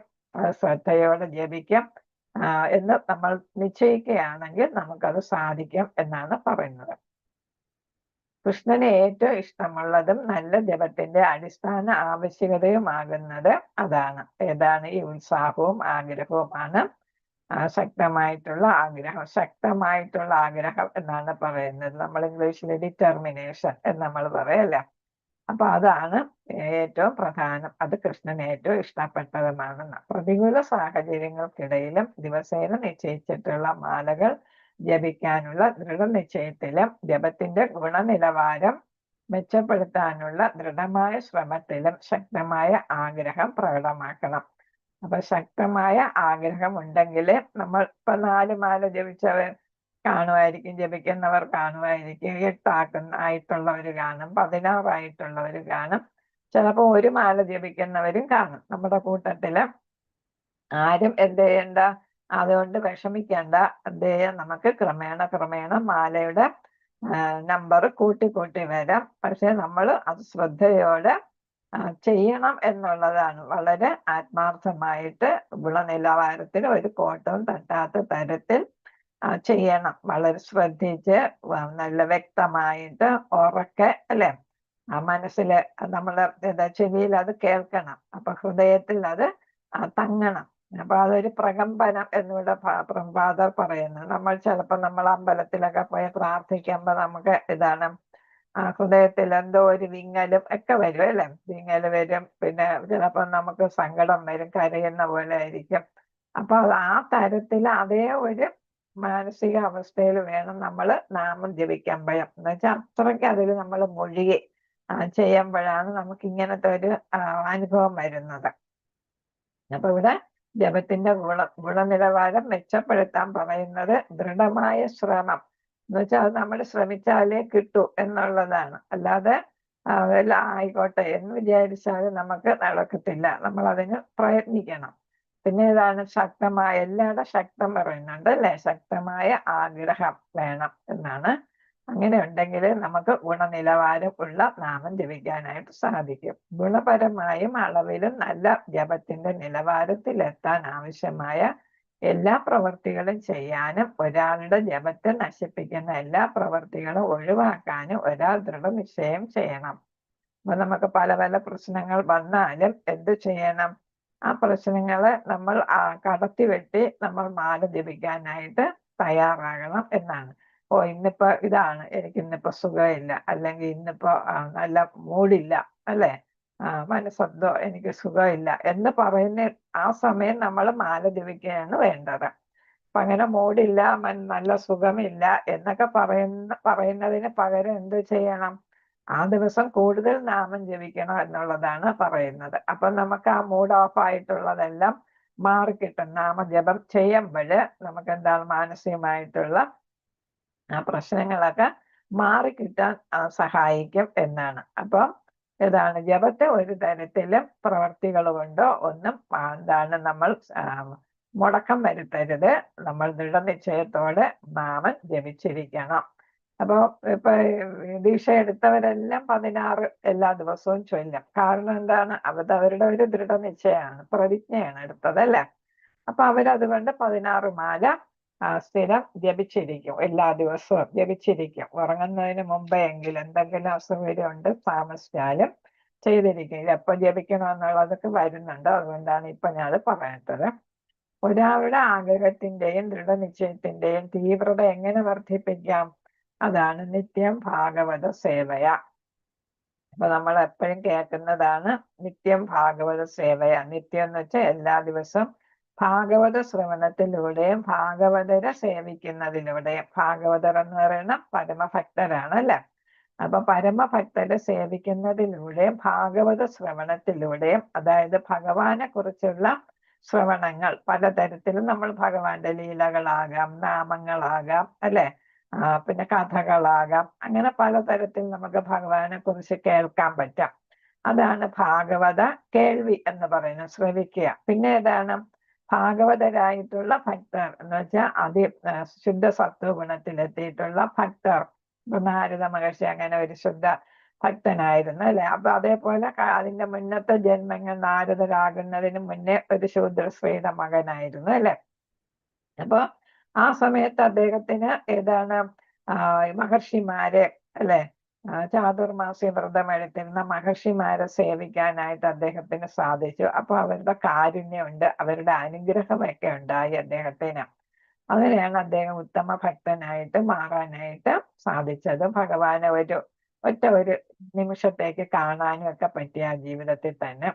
ശ്രദ്ധയോടെ ജപിക്കും എന്ന് നമ്മൾ നിശ്ചയിക്കുകയാണെങ്കിൽ നമുക്കത് സാധിക്കും എന്നാണ് പറയുന്നത്. കൃഷ്ണന് ഏറ്റവും ഇഷ്ടമുള്ളതും നല്ല ജപത്തിന്റെ അടിസ്ഥാന ആവശ്യകതയുമാകുന്നത് ഏതാണ്? ഈ ഉത്സാഹവും ആഗ്രഹവുമാണ്. ശക്തമായിട്ടുള്ള ആഗ്രഹം എന്നാണ് പറയുന്നത്. നമ്മൾ ഇംഗ്ലീഷിൽ ഡിറ്റർമിനേഷൻ എന്ന് നമ്മൾ പറയല്ലേ. അപ്പൊ അതാണ് ഏറ്റവും പ്രധാനം. അത് കൃഷ്ണന് ഏറ്റവും ഇഷ്ടപ്പെട്ടതുമാണെന്ന്. പ്രതികൂല സാഹചര്യങ്ങൾക്കിടയിലും ദിവസേന നിശ്ചയിച്ചിട്ടുള്ള മാലകൾ ജപിക്കാനുള്ള ദൃഢനിശ്ചയത്തിലും ജപത്തിന്റെ ഗുണനിലവാരം മെച്ചപ്പെടുത്താനുള്ള ദൃഢമായ ശ്രമത്തിലും ശക്തമായ ആഗ്രഹം പ്രകടമാക്കണം. അപ്പൊ ശക്തമായ ആഗ്രഹം ഉണ്ടെങ്കിൽ നമ്മൾ ഇപ്പൊ 4 മാല ജപിച്ചവർ ജപിക്കുന്നവർ കാണുമായിരിക്കും. 8 ആയിട്ടുള്ളവർ കാണും, 16 ആയിട്ടുള്ളവർ കാണും, ചിലപ്പോ 1 മാല ജപിക്കുന്നവരും കാണും. നമ്മുടെ കൂട്ടത്തില് ആരും എന്ത് ചെയ്യണ്ട, അതുകൊണ്ട് വിഷമിക്കേണ്ട. എന്ത് ചെയ്യാം, നമുക്ക് ക്രമേണ മാലയുടെ നമ്പർ കൂട്ടി വരാം. പക്ഷെ നമ്മൾ അത് ശ്രദ്ധയോടെ ചെയ്യണം എന്നുള്ളതാണ്. വളരെ ആത്മാർത്ഥമായിട്ട് ഗുണനിലവാരത്തിന് ഒരു കോട്ടവും തട്ടാത്ത തരത്തിൽ ചെയ്യണം. വളരെ ശ്രദ്ധിച്ച് നല്ല വ്യക്തമായിട്ട് ഉറക്കെ, അല്ലെ? മനസ്സില് നമ്മള് ചെവിയിൽ അത് കേൾക്കണം. അപ്പൊ ഹൃദയത്തിൽ അത് തങ്ങണം. അപ്പൊ അതൊരു പ്രകമ്പനം എന്നിവിടെ ഫാദർ പറയുന്നത്. നമ്മൾ നമ്മൾ അമ്പലത്തിലൊക്കെ പോയി പ്രാർത്ഥിക്കുമ്പോ നമുക്ക് ഹൃദയത്തിൽ എന്തോ ഒരു വിങ്ങലും ഒക്കെ വരും, അല്ലെ? വിങ്ങല് വരും. പിന്നെ ചിലപ്പോൾ നമുക്ക് സങ്കടം വരും, കരയുന്ന പോലെ ആയിരിക്കും. അപ്പൊ ആ തരത്തിൽ അതേ ഒരു മാനസിക അവസ്ഥയിൽ വേണം നമ്മൾ നാമം ജപിക്കുമ്പോഴും. എന്ന് വെച്ചാൽ അത്രയ്ക്ക് അതിൽ നമ്മൾ മുഴുകി ചെയ്യുമ്പോഴാണ് നമുക്ക് ഇങ്ങനത്തെ ഒരു അനുഭവം വരുന്നത്. അപ്പൊ ഇവിടെ ജപത്തിന്റെ ഗുണനിലവാരം മെച്ചപ്പെടുത്താൻ പറയുന്നത് ദൃഢമായ ശ്രമം എന്ന് വെച്ചാൽ അത് നമ്മൾ ശ്രമിച്ചാലേ കിട്ടൂ എന്നുള്ളതാണ്. അല്ലാതെ എല്ലാം ആയിക്കോട്ടെ എന്ന് വിചാരിച്ചാൽ നമുക്ക് നടക്കത്തില്ല. നമ്മൾ അതിന് പ്രയത്നിക്കണം. പിന്നെ ഇതാണ് എല്ലാവരുടെ ശക്തം പറയുന്നുണ്ട്, അല്ലെ? ശക്തമായ ആഗ്രഹം വേണം എന്നാണ്. അങ്ങനെ ഉണ്ടെങ്കിൽ നമുക്ക് ഗുണനിലവാരം ഉള്ള നാമം ജപിക്കാനായിട്ട് സാധിക്കും. ഗുണപരമായും അളവിലും നല്ല ജപത്തിന്റെ നിലവാരത്തിലെത്താൻ ആവശ്യമായ എല്ലാ പ്രവൃത്തികളും ചെയ്യാനും ഒരാളുടെ ജപത്തെ നശിപ്പിക്കുന്ന എല്ലാ പ്രവൃത്തികളും ഒഴിവാക്കാനും ഒരാൾ ദൃഢനിശ്ചയം ചെയ്യണം. അപ്പൊ നമുക്ക് പല പ്രശ്നങ്ങൾ വന്നാലും എന്ത് ചെയ്യണം? ആ പ്രശ്നങ്ങളെ നമ്മൾ കടത്തി വെട്ടി നമ്മൾ മാല ജപിക്കാനായിട്ട് തയ്യാറാകണം എന്നാണ്. ഇന്നിപ്പോ എനിക്ക് ഇന്നിപ്പോ സുഖമില്ല, അല്ലെങ്കിൽ ഇന്നിപ്പോ നല്ല മൂടില്ല, അല്ലെ? മനസ്സെന്തോ എനിക്ക് സുഖമില്ല എന്ന് പറയുന്ന ആ സമയം നമ്മൾ മാല ജപിക്കുകയാണ് വേണ്ടത്. അപ്പൊ അങ്ങനെ മൂടില്ല, നല്ല സുഖമില്ല എന്നൊക്കെ പറയുന്നതിന് പകരം എന്ത് ചെയ്യണം? ആ ദിവസം കൂടുതൽ നാമം ജപിക്കണം എന്നുള്ളതാണ് പറയുന്നത്. അപ്പൊ നമുക്ക് ആ മൂഡ് ഓഫ് ആയിട്ടുള്ളതെല്ലാം മാറിക്കിട്ടും. നാമജപം ചെയ്യുമ്പോൾ നമുക്ക് മാനസികമായിട്ടുള്ള ആ പ്രശ്നങ്ങളൊക്കെ മാറിക്കിട്ടാൻ സഹായിക്കും എന്നാണ്. അപ്പം ജപത്തെ ഒരു തരത്തിലും പ്രവർത്തികൾ കൊണ്ടോ ഒന്നും നമ്മൾ മുടക്കം വരുത്തരുത്. നമ്മൾ ദൃഢനിശ്ചയത്തോടെ നാമം ജപിച്ചിരിക്കണം. അപ്പൊ ഇപ്പൊ ദീക്ഷ എടുത്തവരെല്ലാം 16 എല്ലാ ദിവസവും ചൊല്ലും. കാരണം എന്താണ്? അവരുടെ ഒരു ദൃഢനിശ്ചയമാണ്, പ്രതിജ്ഞയാണ് എടുത്തത്, അല്ലെ? അപ്പൊ അവരതുകൊണ്ട് 16 മാല സ്ഥിരം ജപിച്ചിരിക്കും. എല്ലാ ദിവസവും ജപിച്ചിരിക്കും. ഉറങ്ങുന്നതിന് മുമ്പേ എങ്കിലും എന്തെങ്കിലും അസൗകര്യം ഉണ്ട് താമസിച്ചാലും ചെയ്തിരിക്കും. ഇത് എപ്പോൾ ജപിക്കണമെന്നുള്ളതൊക്കെ വരുന്നുണ്ട്. അതുകൊണ്ടാണ് ഇപ്പൊ ഞാൻ പറയാത്തത്. ഒരാളുടെ ആഗ്രഹത്തിന്റെയും ദൃഢനിശ്ചയത്തിന്റെയും തീവ്രത എങ്ങനെ വർദ്ധിപ്പിക്കാം? അതാണ് നിത്യം ഭാഗവത സേവയ. അപ്പൊ നമ്മൾ എപ്പോഴും കേൾക്കുന്നതാണ് നിത്യം ഭാഗവത സേവയ. നിത്യം എന്ന് വെച്ചാൽ എല്ലാ ദിവസവും ഭാഗവത ശ്രവണത്തിലൂടെയും ഭാഗവതരെ സേവിക്കുന്നതിലൂടെയും. ഭാഗവതർ എന്ന് പറയുന്ന പരമഭക്തരാണ്, അല്ലെ? അപ്പൊ പരമഭക്തരെ സേവിക്കുന്നതിലൂടെയും ഭാഗവത ശ്രവണത്തിലൂടെയും, അതായത് ഭഗവാനെ കുറിച്ചുള്ള ശ്രവണങ്ങൾ പലതരത്തിലും നമ്മൾ ഭഗവാന്റെ ലീലകളാകാം, നാമങ്ങളാകാം, അല്ലെ? പിന്നെ കഥകളാകാം. അങ്ങനെ പലതരത്തിൽ നമുക്ക് ഭഗവാനെ കുറിച്ച് കേൾക്കാൻ പറ്റാം. അതാണ് ഭാഗവത കേൾവി എന്ന് പറയുന്നത്, ശ്രവിക്കുക. പിന്നെ ഏതാണ് ഭാഗവതരായിട്ടുള്ള ഭക്തർ എന്ന് വെച്ചാൽ ശുദ്ധ സത്വ ഗുണത്തിലെത്തിയിട്ടുള്ള ഭക്തർ. ഇപ്പൊ നാരദ മഹർഷി അങ്ങനെ ഒരു ശുദ്ധ ഭക്തനായിരുന്നു അല്ലെ. അപ്പൊ അതേപോലെ അതിന്റെ മുന്നത്തെ ജന്മങ്ങൾ നാരദരാകുന്നതിന് മുന്നേ ഒരു ശൂദ്രശ്രീയുടെ മകനായിരുന്നു അല്ലെ. അപ്പൊ ആ സമയത്ത് അദ്ദേഹത്തിന് ഏതാണ് മഹർഷിമാരെ അല്ലെ, ചാതുർമാസ്യ വ്രതം എടുത്തിരുന്ന മഹർഷിമാരെ സേവിക്കാനായിട്ട് അദ്ദേഹത്തിന് സാധിച്ചു. അപ്പൊ അവരുടെ കാരുണ്യമുണ്ട്, അവരുടെ അനുഗ്രഹമൊക്കെ ഉണ്ടായി അദ്ദേഹത്തിന്. അങ്ങനെയാണ് അദ്ദേഹം ഉത്തമ ഭക്തനായിട്ട് മാറാനായിട്ട് സാധിച്ചത്. ഭഗവാനെ ഒരു നിമിഷത്തേക്ക് കാണാനും ഒക്കെ പറ്റിയ ജീവിതത്തിൽ തന്നെ.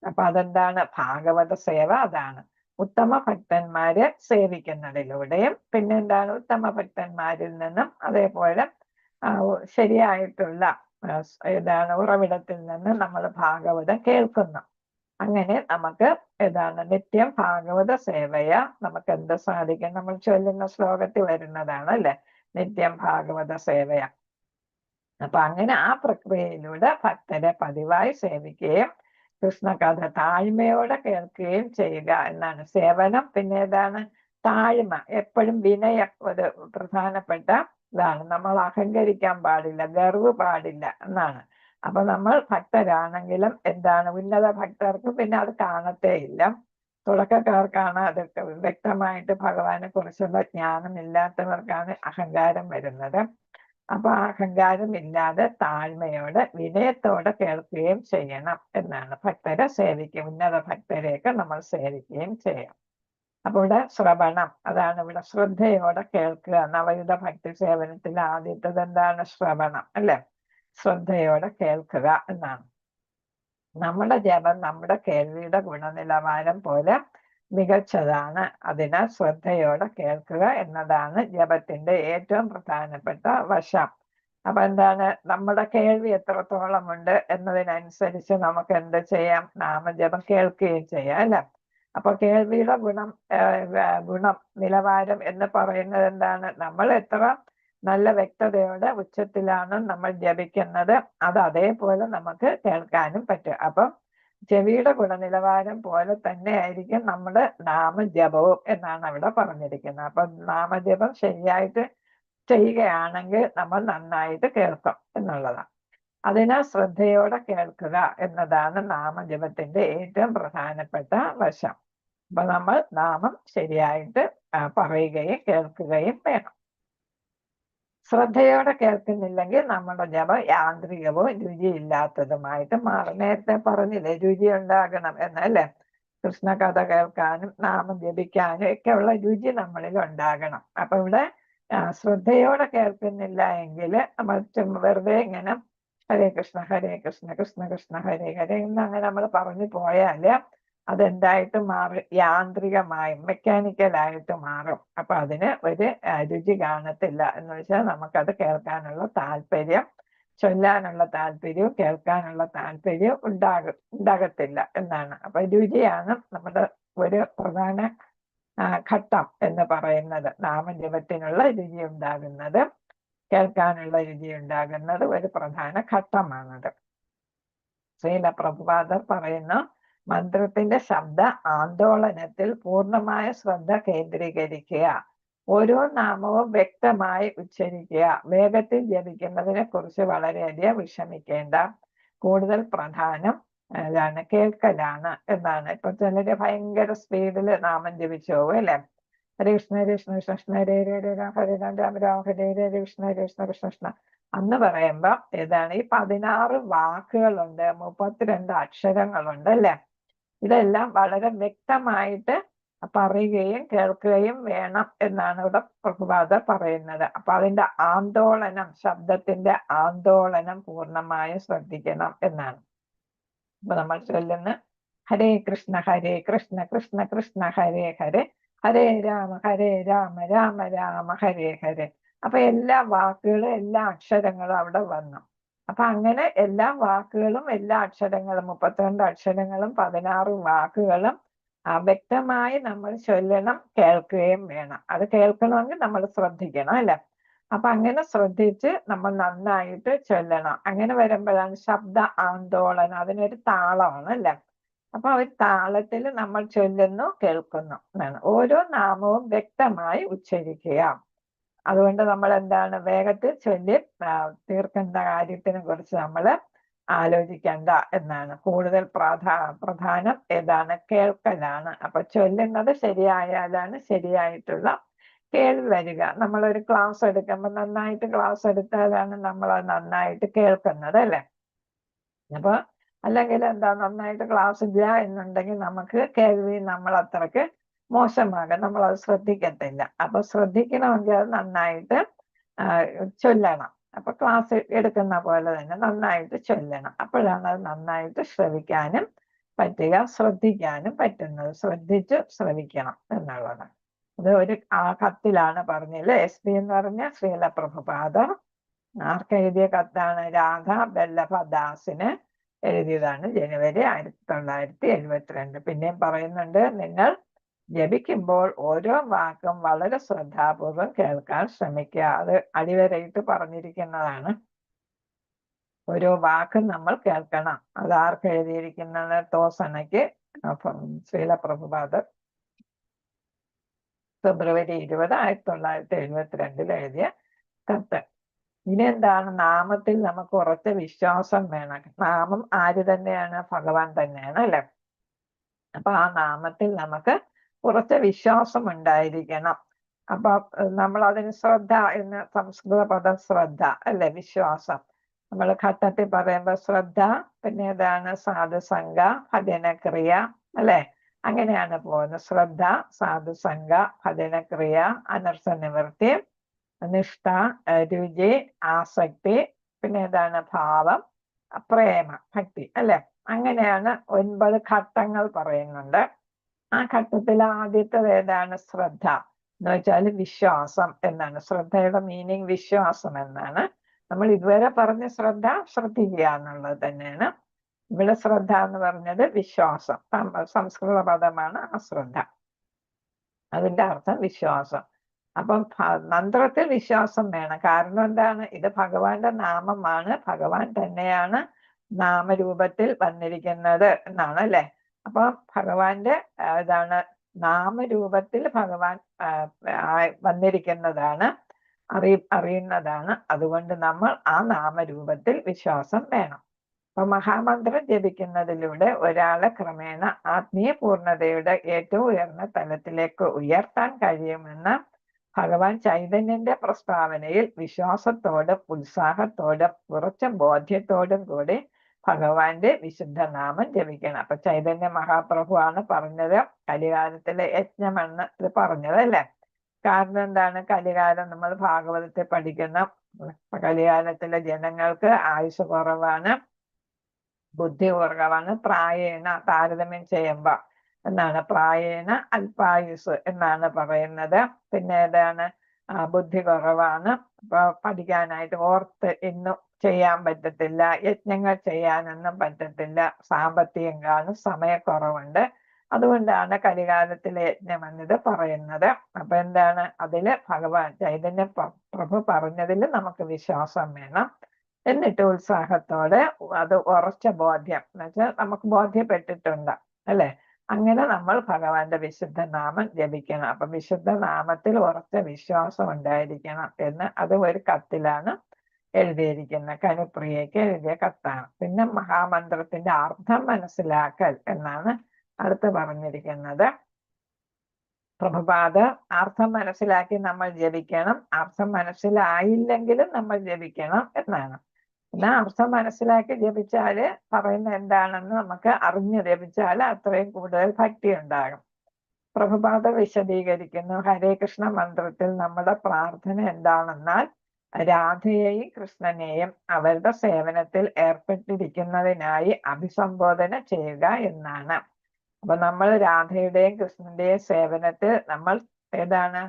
അപ്പൊ അതെന്താണ് ഭാഗവത സേവ, അതാണ് ഉത്തമ ഭക്തന്മാരെ സേവിക്കുന്നതിലൂടെയും പിന്നെന്താണ് ഉത്തമ ഭക്തന്മാരിൽ നിന്നും അതേപോലെ ശരിയായിട്ടുള്ള ഏതാണ് ഉറവിടത്തിൽ നിന്ന് നമ്മൾ ഭാഗവതം കേൾക്കുന്നു. അങ്ങനെ നമുക്ക് ഏതാണ് നിത്യം ഭാഗവത സേവയ നമുക്ക് എന്ത് സാധിക്കും, നമ്മൾ ചൊല്ലുന്ന ശ്ലോകത്തിൽ വരുന്നതാണ് അല്ലെ, നിത്യം ഭാഗവത സേവയ. അപ്പൊ അങ്ങനെ ആ പ്രക്രിയയിലൂടെ ഭക്തരെ പതിവായി സേവിക്കുകയും കൃഷ്ണകഥ താഴ്മയോടെ കേൾക്കുകയും ചെയ്യുക എന്നാണ് സേവനം. പിന്നെ ഏതാണ് താഴ്മ, എപ്പോഴും വിനയം ഒരു പ്രധാനപ്പെട്ട ഇതാണ്. നമ്മൾ അഹങ്കരിക്കാൻ പാടില്ല, ഗർവ് പാടില്ല എന്നാണ്. അപ്പൊ നമ്മൾ ഭക്തരാണെങ്കിലും എന്താണ് ഉന്നത ഭക്തർക്ക് പിന്നെ അത് കാണത്തേ ഇല്ല. തുടക്കക്കാർക്കാണ് അത് വ്യക്തമായിട്ട് ഭഗവാനെ കുറിച്ചുള്ള ജ്ഞാനം ഇല്ലാത്തവർക്കാണ് അഹങ്കാരം വരുന്നത്. അപ്പൊ അഹങ്കാരം ഇല്ലാതെ താഴ്മയോടെ വിനയത്തോടെ കേൾക്കുകയും ചെയ്യണം എന്നാണ്. ഭക്തരെ സേവിക്കും, ഉന്നത ഭക്തരെയൊക്കെ നമ്മൾ സേവിക്കുകയും ചെയ്യാം. അപ്പൊ ഇവിടെ ശ്രവണം, അതാണ് ഇവിടെ ശ്രദ്ധയോടെ കേൾക്കുക. നവയുധ ഭക്തി സേവനത്തിൽ ആദ്യത്തത് എന്താണ്, ശ്രവണം അല്ലെ, ശ്രദ്ധയോടെ കേൾക്കുക എന്നാണ്. നമ്മുടെ ജപം നമ്മുടെ കേൾവിയുടെ ഗുണനിലവാരം പോലെ മികച്ചതാണ്. അതിനാൽ ശ്രദ്ധയോടെ കേൾക്കുക എന്നതാണ് ജപത്തിന്റെ ഏറ്റവും പ്രധാനപ്പെട്ട വശം. അപ്പൊ എന്താണ് നമ്മുടെ കേൾവി എത്രത്തോളം ഉണ്ട് എന്നതിനനുസരിച്ച് നമുക്ക് എന്ത് ചെയ്യാം, നാമജപം കേൾക്കുകയും ചെയ്യാം അല്ലെ. അപ്പൊ കേൾവിയുടെ ഗുണം നിലവാരം എന്ന് പറയുന്നത് എന്താണ്, നമ്മൾ എത്ര നല്ല വ്യക്തതയോടെ ഉച്ചത്തിലാണ് നമ്മൾ ജപിക്കുന്നത്, അത് അതേപോലെ നമുക്ക് കേൾക്കാനും പറ്റും. അപ്പം ചെവിയുടെ ഗുണനിലവാരം പോലെ തന്നെ ആയിരിക്കും നമ്മുടെ നാമജപവും എന്നാണ് അവിടെ പറഞ്ഞിരിക്കുന്നത്. അപ്പൊ നാമജപം ശരിയായിട്ട് ചെയ്യുകയാണെങ്കിൽ നമ്മൾ നന്നായിട്ട് കേൾക്കും എന്നുള്ളതാണ്. അതിനാൽ ശ്രദ്ധയോടെ കേൾക്കുക എന്നതാണ് നാമജപത്തിന്റെ ഏറ്റവും പ്രധാനപ്പെട്ട വശം. അപ്പൊ നമ്മൾ നാമം ശരിയായിട്ട് പറയുകയും കേൾക്കുകയും വേണം. ശ്രദ്ധയോടെ കേൾക്കുന്നില്ലെങ്കിൽ നമ്മുടെ ജപം യാന്ത്രികവും രുചിയില്ലാത്തതുമായിട്ട് മാറും. നേരത്തെ പറഞ്ഞില്ലേ രുചി ഉണ്ടാകണം എന്നല്ലേ, കൃഷ്ണകഥ കേൾക്കാനും നാമം ജപിക്കാനും ഒക്കെ ഉള്ള രുചി നമ്മളിൽ ഉണ്ടാകണം. അപ്പൊ ഇവിടെ ശ്രദ്ധയോടെ കേൾക്കുന്നില്ല എങ്കിൽ നമ്മൾ വെറുതെ ഇങ്ങനെ ഹരേ കൃഷ്ണ കൃഷ്ണ കൃഷ്ണ ഹരേ ഹരേ എന്നങ്ങനെ നമ്മൾ പറഞ്ഞു പോയാല് അതെന്തായിട്ട് മാറും, യാന്ത്രികമായും മെക്കാനിക്കലായിട്ട് മാറും. അപ്പൊ അതിന് ഒരു രുചി കാണത്തില്ല. എന്ന് വെച്ചാൽ നമുക്കത് കേൾക്കാനുള്ള താല്പര്യം, ചൊല്ലാനുള്ള താല്പര്യവും കേൾക്കാനുള്ള താല്പര്യവും ഉണ്ടാകത്തില്ല എന്നാണ്. അപ്പൊ രുചിയാണ് നമ്മുടെ ഒരു പ്രധാന ഘട്ടം എന്ന് പറയുന്നത്. നാമജപത്തിനുള്ള രുചി ഉണ്ടാകുന്നത്, കേൾക്കാനുള്ള രുചി ഉണ്ടാകുന്നത് ഒരു പ്രധാന ഘട്ടമാണത്. ശ്രീല പ്രഭുപാദർ പറയുന്നു, മന്ത്രത്തിന്റെ ശബ്ദ ആന്തോളനത്തിൽ പൂർണ്ണമായ ശ്രദ്ധ കേന്ദ്രീകരിക്കുക, ഓരോ നാമവും വ്യക്തമായി ഉച്ചരിക്കുക, വേഗത്തിൽ ജപിക്കുന്നതിനെ കുറിച്ച് വളരെയധികം വിഷമിക്കേണ്ട, കൂടുതൽ പ്രധാനം ഇതാണ് കേൾക്കലാണ് എന്നാണ്. ഇപ്പൊ ചിലര് ഭയങ്കര സ്പീഡിൽ നാമം ജപിച്ചു പോകും അല്ലെ, ഹരേ കൃഷ്ണ ഹരേ കൃഷ്ണ കൃഷ്ണ കൃഷ്ണ ഹരേ ഹരേ ഹരേ രാം ഹരേ രാം രാം രാം ഹരേ ഹരേ ഹരേ കൃഷ്ണ ഹരേ കൃഷ്ണ കൃഷ്ണ കൃഷ്ണ അന്ന് പറയുമ്പോ ഏതാണ് ഈ 16 വാക്കുകളുണ്ട്, 32 അക്ഷരങ്ങളുണ്ട് അല്ലെ. ഇതെല്ലാം വളരെ വ്യക്തമായിട്ട് പറയുകയും കേൾക്കുകയും വേണം എന്നാണ് ഇവിടെ പ്രഭുപാദർ പറയുന്നത്. അപ്പൊ അതിന്റെ ആന്തോളനം, ശബ്ദത്തിന്റെ ആന്തോളനം പൂർണ്ണമായും ശ്രദ്ധിക്കണം എന്നാണ്. അപ്പൊ നമ്മൾ ചൊല്ലുന്ന ഹരേ കൃഷ്ണ കൃഷ്ണ കൃഷ്ണ ഹരേ ഹരേ, ഹരേ രാമ രാമ രാമ ഹരേ ഹരേ. അപ്പൊ എല്ലാ വാക്കുകളും എല്ലാ അക്ഷരങ്ങളും അവിടെ വന്നു. അപ്പൊ അങ്ങനെ എല്ലാ വാക്കുകളും എല്ലാ അക്ഷരങ്ങളും 32 അക്ഷരങ്ങളും 16 വാക്കുകളും വ്യക്തമായി നമ്മൾ ചൊല്ലണം, കേൾക്കുകയും വേണം. അത് കേൾക്കണമെങ്കിൽ നമ്മൾ ശ്രദ്ധിക്കണം അല്ലെ. അപ്പൊ അങ്ങനെ ശ്രദ്ധിച്ച് നമ്മൾ നന്നായിട്ട് ചൊല്ലണം. അങ്ങനെ വരുമ്പോഴാണ് ശബ്ദ ആന്തോളനം, അതിനൊരു താളമാണ് അല്ലെ. അപ്പൊ ഒരു താളത്തിൽ നമ്മൾ ചൊല്ലുന്നു, കേൾക്കുന്നു എന്നാണ്. ഓരോ നാമവും വ്യക്തമായി ഉച്ചരിക്കുക. അതുകൊണ്ട് നമ്മൾ എന്താണ് വേഗത്തിൽ ചൊല്ലി തീർക്കേണ്ട കാര്യത്തിനെ കുറിച്ച് നമ്മൾ ആലോചിക്കേണ്ട എന്നാണ്. കൂടുതൽ പ്രധാനം ഏതാണ്? കേൾക്കലാണ്. അപ്പൊ ചൊല്ലുന്നത് ശരിയായാലാണ് ശരിയായിട്ടുള്ള കേൾവി വരിക. നമ്മളൊരു ക്ലാസ് എടുക്കുമ്പോൾ നന്നായിട്ട് ക്ലാസ് എടുത്താലാണ് നമ്മൾ അത് നന്നായിട്ട് കേൾക്കുന്നത് അല്ലെ. അപ്പൊ അല്ലെങ്കിൽ എന്താ, നന്നായിട്ട് ക്ലാസ് ഇല്ല എന്നുണ്ടെങ്കിൽ നമുക്ക് കേൾവി നമ്മൾ അത്രക്ക് മോശമാകാം, നമ്മൾ അത് ശ്രദ്ധിക്കത്തില്ല. അപ്പൊ ശ്രദ്ധിക്കണമെങ്കിൽ അത് നന്നായിട്ട് ചൊല്ലണം. അപ്പൊ ക്ലാസ് എടുക്കുന്ന പോലെ തന്നെ നന്നായിട്ട് ചൊല്ലണം. അപ്പോഴാണ് അത് നന്നായിട്ട് ശ്രവിക്കാനും പറ്റുക, ശ്രദ്ധിക്കാനും പറ്റുന്നത്. ശ്രദ്ധിച്ച് ശ്രവിക്കണം എന്നുള്ളത്. ഇത് ഒരു കത്തിലാണ് പറഞ്ഞില്ലേ. SP എന്ന് പറഞ്ഞ ശ്രീല പ്രഭുപാദർ. ആർക്കെഴുതിയ കത്താണ്? രാധാ വല്ലഭദാസിന് എഴുതിയതാണ്. ജനുവരി 1972. പിന്നെയും പറയുന്നുണ്ട്, നിങ്ങൾ ജപിക്കുമ്പോൾ ഓരോ വാക്കും വളരെ ശ്രദ്ധാപൂർവം കേൾക്കാൻ ശ്രമിക്കുക. അത് അടിവരയിട്ട് പറഞ്ഞിരിക്കുന്നതാണ്. ഓരോ വാക്കും നമ്മൾ കേൾക്കണം. അത് ആർക്ക് എഴുതിയിരിക്കുന്നത്? തോസനയ്ക്ക് ശ്രീല പ്രഭുപാദർ ഫെബ്രുവരി 20, 1972 എഴുതിയ കത്ത്. ഇനി എന്താണ്? നാമത്തിൽ നമുക്ക് ഉറച്ച വിശ്വാസം വേണം. നാമം ആര് തന്നെയാണ്? ഭഗവാൻ തന്നെയാണ് അല്ലെ. അപ്പൊ ആ നാമത്തിൽ നമുക്ക് ഉറച്ച വിശ്വാസം ഉണ്ടായിരിക്കണം. അപ്പൊ നമ്മൾ അതിന് ശ്രദ്ധ എന്ന് സംസ്കൃത പദം ശ്രദ്ധ അല്ലെ, വിശ്വാസം. നമ്മൾ ഘട്ടത്തിൽ പറയുമ്പോൾ ശ്രദ്ധ, പിന്നെ ഏതാണ്? സാധുസംഗ, ഭജനക്രിയ അല്ലെ. അങ്ങനെയാണ് പോകുന്നത്. ശ്രദ്ധ, സാധുസംഗ, ഭജനക്രിയ, അനർത്ഥ നിവൃത്തി, നിഷ്ഠ, രുചി, ആസക്തി, പിന്നെ ഏതാണ്? ഭാവം, പ്രേമ, ഭക്തി അല്ലെ. അങ്ങനെയാണ് 9 ഘട്ടങ്ങൾ പറയുന്നുണ്ട്. ആ ഘട്ടത്തിൽ ആദ്യത്തേത് ഏതാണ്? ശ്രദ്ധ എന്ന് വെച്ചാൽ വിശ്വാസം എന്നാണ്. ശ്രദ്ധയുടെ മീനിങ് വിശ്വാസം എന്നാണ്. നമ്മൾ ഇതുവരെ പറഞ്ഞ ശ്രദ്ധ ശ്രദ്ധിക്കുക എന്നുള്ളത് തന്നെയാണ്. ഇവിടെ ശ്രദ്ധ എന്ന് പറഞ്ഞത് വിശ്വാസം. സംസ്കൃത പദമാണ് അശ്രദ്ധ. അതിന്റെ അർത്ഥം വിശ്വാസം. അപ്പം മന്ത്രത്തിൽ വിശ്വാസം വേണം. കാരണം എന്താണ്? ഇത് ഭഗവാന്റെ നാമമാണ്. ഭഗവാൻ തന്നെയാണ് നാമരൂപത്തിൽ വന്നിരിക്കുന്നത് എന്നാണ് അല്ലെ. അപ്പൊ ഭഗവാന്റെ ഇതാണ് നാമരൂപത്തിൽ ഭഗവാൻ വന്നിരിക്കുന്നതാണ്, അറിയുന്നതാണ്. അതുകൊണ്ട് നമ്മൾ ആ നാമരൂപത്തിൽ വിശ്വാസം വേണം. അപ്പൊ മഹാമന്ത്രം ജപിക്കുന്നതിലൂടെ ഒരാളെ ക്രമേണ ആത്മീയ പൂർണ്ണതയുടെ ഏറ്റവും ഉയർന്ന തലത്തിലേക്ക് ഉയർത്താൻ കഴിയുമെന്ന് ഭഗവാൻ ചൈതന്യന്റെ പ്രസ്താവനയിൽ വിശ്വാസത്തോടും ഉത്സാഹത്തോടും ഉറച്ച ബോധ്യത്തോടും കൂടി ഭഗവാന്റെ വിശുദ്ധ നാമം ജപിക്കണം. അപ്പൊ ചൈതന്യ മഹാപ്രഭു ആണ് പറഞ്ഞത്, കലികാലത്തിലെ യജ്ഞമെന്ന് ഇത് പറഞ്ഞത് അല്ലെ. കാരണം എന്താണ്? കലികാലം നമ്മൾ ഭാഗവതത്തെ പഠിക്കുന്ന കലികാലത്തിലെ ജനങ്ങൾക്ക് ആയുസ് കുറവാണ്, ബുദ്ധി കുറവാണ്. പ്രായേണ താരതമ്യം ചെയ്യുമ്പോ എന്നാണ്, പ്രായേണ അല്പായുസ് എന്നാണ് പറയുന്നത്. പിന്നെ ഏതാണ്? ബുദ്ധി കുറവാണ്, പഠിക്കാനായിട്ട് ഓർത്ത് ഇന്നും ചെയ്യാൻ പറ്റത്തില്ല, യജ്ഞങ്ങൾ ചെയ്യാനൊന്നും പറ്റത്തില്ല, സാമ്പത്തികം കാണും, സമയക്കുറവുണ്ട്. അതുകൊണ്ടാണ് കലികാലത്തിലെ യജ്ഞം എന്നത് പറയുന്നത്. അപ്പൊ എന്താണ്? അതില് ഭഗവാൻ ചൈതന്യ പ്രഭു പറഞ്ഞതിൽ നമുക്ക് വിശ്വാസം വേണം. എന്നിട്ട് ഉത്സാഹത്തോടെ അത് ഉറച്ച ബോധ്യം എന്ന് വെച്ചാൽ നമുക്ക് ബോധ്യപ്പെട്ടിട്ടുണ്ട് അല്ലെ. അങ്ങനെ നമ്മൾ ഭഗവാന്റെ വിശുദ്ധ നാമം ജപിക്കണം. അപ്പൊ വിശുദ്ധ നാമത്തിൽ ഉറച്ച വിശ്വാസം ഉണ്ടായിരിക്കണം എന്ന് അത് ഒരു കത്തിലാണ് എഴുതിയിരിക്കുന്നത്. കനുപ്രിയയ്ക്ക് എഴുതിയ കത്താണ്. പിന്നെ മഹാമന്ത്രത്തിന്റെ അർത്ഥം മനസ്സിലാക്കൽ എന്നാണ് അടുത്ത് പറഞ്ഞിരിക്കുന്നത്. പ്രഭുപാദ അർത്ഥം മനസ്സിലാക്കി നമ്മൾ ജപിക്കണം. അർത്ഥം മനസ്സിലായില്ലെങ്കിലും നമ്മൾ ജപിക്കണം എന്നാണ്. എന്നാൽ അർത്ഥം മനസ്സിലാക്കി ജപിച്ചാല് പറയുന്ന എന്താണെന്ന് നമുക്ക് അറിഞ്ഞു ജപിച്ചാൽ അത്രയും കൂടുതൽ ഭക്തി ഉണ്ടാകും. പ്രഭുപാദ വിശദീകരിക്കുന്നു. ഹരേ കൃഷ്ണ മന്ത്രത്തിൽ നമ്മുടെ പ്രാർത്ഥന എന്താണെന്നാൽ രാധയെയും കൃഷ്ണനെയും അവരുടെ സേവനത്തിൽ ഏർപ്പെട്ടിരിക്കുന്നതിനായി അഭിസംബോധന ചെയ്യുക എന്നാണ്. അപ്പൊ നമ്മൾ രാധയുടെയും കൃഷ്ണന്റെയും സേവനത്തിൽ നമ്മൾ ഏതാണ്?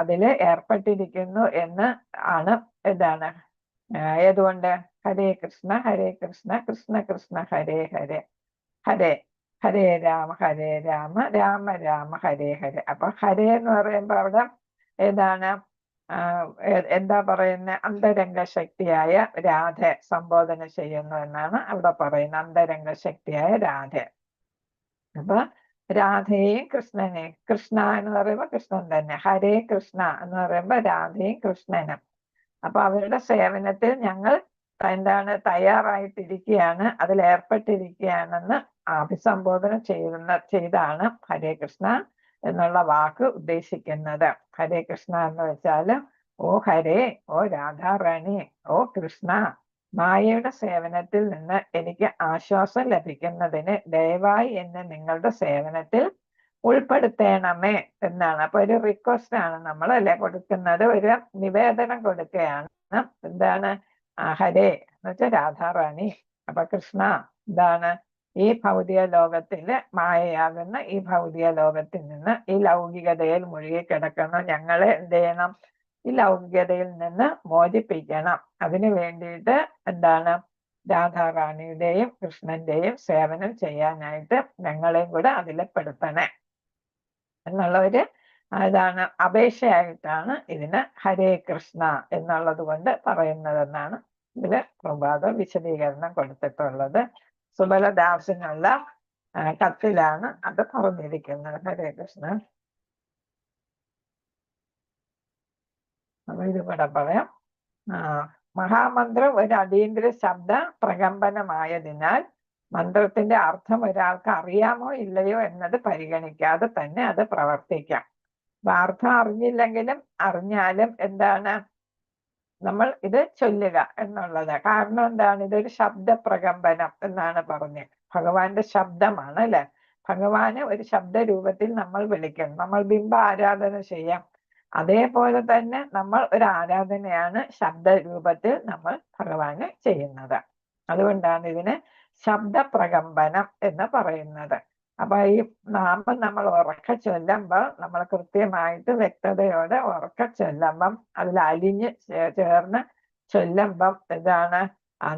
അതില് ഏർപ്പെട്ടിരിക്കുന്നു എന്ന് ആണ്. ഏതാണ്? ഏതുകൊണ്ട്? ഹരേ കൃഷ്ണ കൃഷ്ണ കൃഷ്ണ ഹരേ ഹരേ, ഹരേ ഹരേ രാമ രാമ രാമ ഹരേ ഹരേ. അപ്പൊ ഹരേ എന്ന് പറയുമ്പോ അവിടെ ഏതാണ്? എന്താ പറയുന്ന അന്തരംഗ ശക്തിയായ രാധ സംബോധന ചെയ്യുന്നു എന്നാണ് അവിടെ പറയുന്നത്. അന്തരംഗ ശക്തിയായ രാധ. അപ്പൊ രാധയെയും കൃഷ്ണനെയും, കൃഷ്ണ എന്ന് പറയുമ്പോ കൃഷ്ണൻ തന്നെ, ഹരേ കൃഷ്ണ എന്ന് പറയുമ്പോ രാധയും കൃഷ്ണനും. അപ്പൊ അവരുടെ സേവനത്തിൽ ഞങ്ങൾ എന്താണ് തയ്യാറായിട്ടിരിക്കുകയാണ്, അതിലേർപ്പെട്ടിരിക്കുകയാണെന്ന് അഭിസംബോധന ചെയ്താണ് ഹരേ കൃഷ്ണ എന്നുള്ള വാക്ക് ഉദ്ദേശിക്കുന്നത്. ഹരേ കൃഷ്ണ എന്ന് വെച്ചാല് ഓ ഹരേ, ഓ രാധാറാണി, ഓ കൃഷ്ണ, മായയുടെ സേവനത്തിൽ നിന്ന് എനിക്ക് ആശ്വാസം ലഭിക്കുന്നതിന് ദയവായി എന്നെ നിങ്ങളുടെ സേവനത്തിൽ ഉൾപ്പെടുത്തണമേ എന്നാണ്. അപ്പൊ ഒരു റിക്വസ്റ്റ് ആണ് നമ്മൾ അല്ലെ കൊടുക്കുന്നത്, ഒരു നിവേദനം കൊടുക്കുകയാണ്. എന്താണ്? ഹരേ എന്ന് വെച്ചാൽ രാധാറാണി. അപ്പൊ കൃഷ്ണ എന്താണ്? ഈ ഭൗതിക ലോകത്തില് മായയാകുന്ന ഈ ഭൗതിക ലോകത്തിൽ നിന്ന് ഈ ലൗകികതയിൽ മുഴുകി കിടക്കുന്ന ഞങ്ങളെ എന്ത് ചെയ്യണം? ഈ ലൗകികതയിൽ നിന്ന് മോചിപ്പിക്കണം. അതിനു വേണ്ടിയിട്ട് എന്താണ്? രാധാറാണിയുടെയും കൃഷ്ണന്റെയും സേവനം ചെയ്യാനായിട്ട് ഞങ്ങളെയും കൂടെ അതിലെപ്പെടുത്തണേ എന്നുള്ള ഒരു അതാണ് അപേക്ഷയായിട്ടാണ് ഇതിന് ഹരേ കൃഷ്ണ എന്നുള്ളത് കൊണ്ട് പറയുന്നതെന്നാണ് ഇതില് പ്രഭാത വിശദീകരണം കൊടുത്തിട്ടുള്ളത്. സുബലദാസിനുള്ള കത്തിലാണ് അത് പറഞ്ഞിരിക്കുന്നത്. ഹരേ കൃഷ്ണ. അപ്പൊ ഇത് കൂടെ പറയാം. മഹാമന്ത്രം ഒരു അതീന്ദ്ര ശബ്ദ പ്രകമ്പനമായതിനാൽ മന്ത്രത്തിന്റെ അർത്ഥം ഒരാൾക്ക് അറിയാമോ ഇല്ലയോ എന്നത് പരിഗണിക്കാതെ തന്നെ അത് പ്രവർത്തിക്കാം. അപ്പൊ അർത്ഥം അറിഞ്ഞില്ലെങ്കിലും അറിഞ്ഞാലും എന്താണ് നമ്മൾ ഇത് ചൊല്ലുക എന്നുള്ളത്. കാരണം എന്താണ്? ഇതൊരു ശബ്ദ പ്രകമ്പനം എന്നാണ് പറഞ്ഞത്. ഭഗവാന്റെ ശബ്ദമാണ് അല്ലെ. ഭഗവാനെ ഒരു ശബ്ദ രൂപത്തിൽ നമ്മൾ വിളിക്കണം. നമ്മൾ ബിംബ ആരാധന ചെയ്യാം, അതേപോലെ തന്നെ നമ്മൾ ഒരു ആരാധനയാണ് ശബ്ദ രൂപത്തിൽ നമ്മൾ ഭഗവാന് ചെയ്യുന്നത്. അതുകൊണ്ടാണ് ഇതിന് ശബ്ദ പ്രകമ്പനം എന്ന് പറയുന്നത്. അപ്പൊ ഈ നാമം നമ്മൾ ഉറക്ക ചൊല്ലുമ്പോൾ നമ്മൾ കൃത്യമായിട്ട് വ്യക്തതയോടെ ഉറക്ക ചൊല്ലുമ്പം അതിൽ അലിഞ്ഞ് ചേർന്ന് ചൊല്ലുമ്പം ഇതാണ്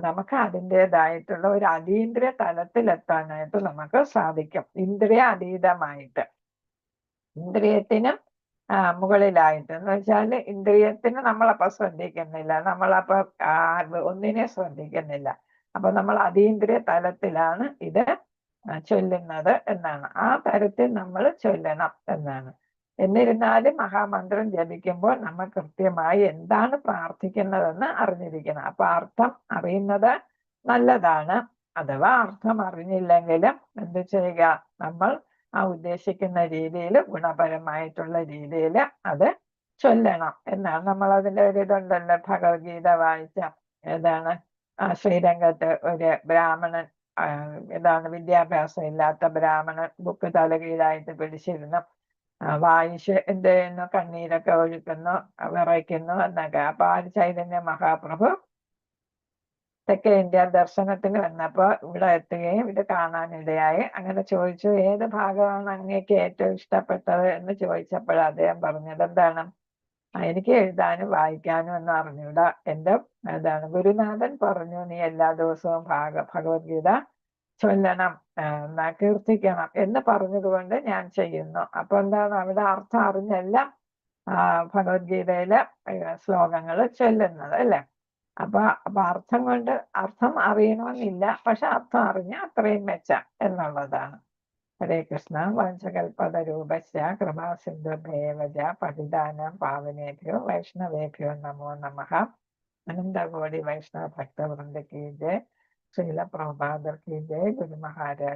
നമുക്ക് അതിൻ്റെതായിട്ടുള്ള ഒരു അതീന്ദ്രിയ തലത്തിലെത്താനായിട്ട് നമുക്ക് സാധിക്കും. ഇന്ദ്രിയ അതീതമായിട്ട്, ഇന്ദ്രിയത്തിനും മുകളിലായിട്ട് എന്ന് വെച്ചാൽ ഇന്ദ്രിയത്തിന് നമ്മളപ്പോ ശ്രദ്ധിക്കുന്നില്ല, നമ്മളപ്പോ ഒന്നിനെ ശ്രദ്ധിക്കുന്നില്ല. അപ്പൊ നമ്മൾ അതീന്ദ്രിയ തലത്തിലാണ് ഇത് ചൊല്ലുന്നത് എന്നാണ്. ആ തരത്തിൽ നമ്മൾ ചൊല്ലണം എന്നാണ്. എന്നിരുന്നാലും മഹാമന്ത്രം ജപിക്കുമ്പോൾ നമ്മൾ കൃത്യമായി എന്താണ് പ്രാർത്ഥിക്കുന്നതെന്ന് അറിഞ്ഞിരിക്കണം. അപ്പൊ അർത്ഥം അറിയുന്നത് നല്ലതാണ്. അഥവാ അർത്ഥം അറിഞ്ഞില്ലെങ്കിലും എന്ത് ചെയ്യുക? നമ്മൾ ആ ഉദ്ദേശിക്കുന്ന രീതിയിൽ, ഗുണപരമായിട്ടുള്ള രീതിയിൽ അത് ചൊല്ലണം എന്നാണ്. നമ്മൾ അതിൻ്റെ ഒരു ഇതുണ്ടല്ലോ, ഭഗവത്ഗീത വായിച്ച ഏതാണ് ശ്രീരംഗത്ത് ഒരു ബ്രാഹ്മണൻ ഏതാണ് വിദ്യാഭ്യാസം ഇല്ലാത്ത ബ്രാഹ്മണൻ ബുക്ക് തലകീഴായിട്ട് പിടിച്ചിരുന്നു വായിച്ച് എന്ത് ചെയ്യുന്നു? കണ്ണീരൊക്കെ ഒഴുക്കുന്നു, വിറയ്ക്കുന്നു എന്നൊക്കെ. അപ്പൊ ആ ചൈതന്യ മഹാപ്രഭു തെക്കേ ഇന്ത്യ ദർശനത്തിന് വന്നപ്പോ ഇവിടെ എത്തുകയും ഇത് കാണാനിടയായി. അങ്ങനെ ചോദിച്ചു, ഏത് ഭാഗമാണ് അങ്ങേക്ക് ഏറ്റവും ഇഷ്ടപ്പെട്ടത് എന്ന് ചോദിച്ചപ്പോൾ അദ്ദേഹം പറഞ്ഞത് എന്താണ്? എനിക്ക് എഴുതാനും വായിക്കാനും ഒന്നും അറിഞ്ഞൂടാ. എൻ്റെ ഗുരുനാഥൻ പറഞ്ഞു നീ എല്ലാ ദിവസവും ഭഗവത്ഗീത ചൊല്ലണം, കീർത്തിക്കണം എന്ന് പറഞ്ഞതുകൊണ്ട് ഞാൻ ചെയ്യുന്നു. അപ്പൊ എന്താണ്? അവിടെ അർത്ഥം അറിഞ്ഞല്ല ഭഗവത്ഗീതയിലെ ശ്ലോകങ്ങൾ ചൊല്ലുന്നത് അല്ലെ. അപ്പൊ അർത്ഥം കൊണ്ട് അർത്ഥം അറിയണമെന്നില്ല, പക്ഷെ അർത്ഥം അറിഞ്ഞ അത്രയും മെച്ചം എന്നുള്ളതാണ്. ഹരേ കൃഷ്ണ. വംശകൽപതരൂപസ്യ കൃപാസിന്ധുഭേവജ പതിതാനം പാവനേഭ്യോ വൈഷ്ണവേഭ്യോ നമോ നമഃ. അനന്തകോടി വൈഷ്ണവ ഭക്തവൃന്ദ കീ ജയ്. ശ്രീല പ്രഭുപാദർ കീ ജയ്. ഗുരു മഹാരാജ്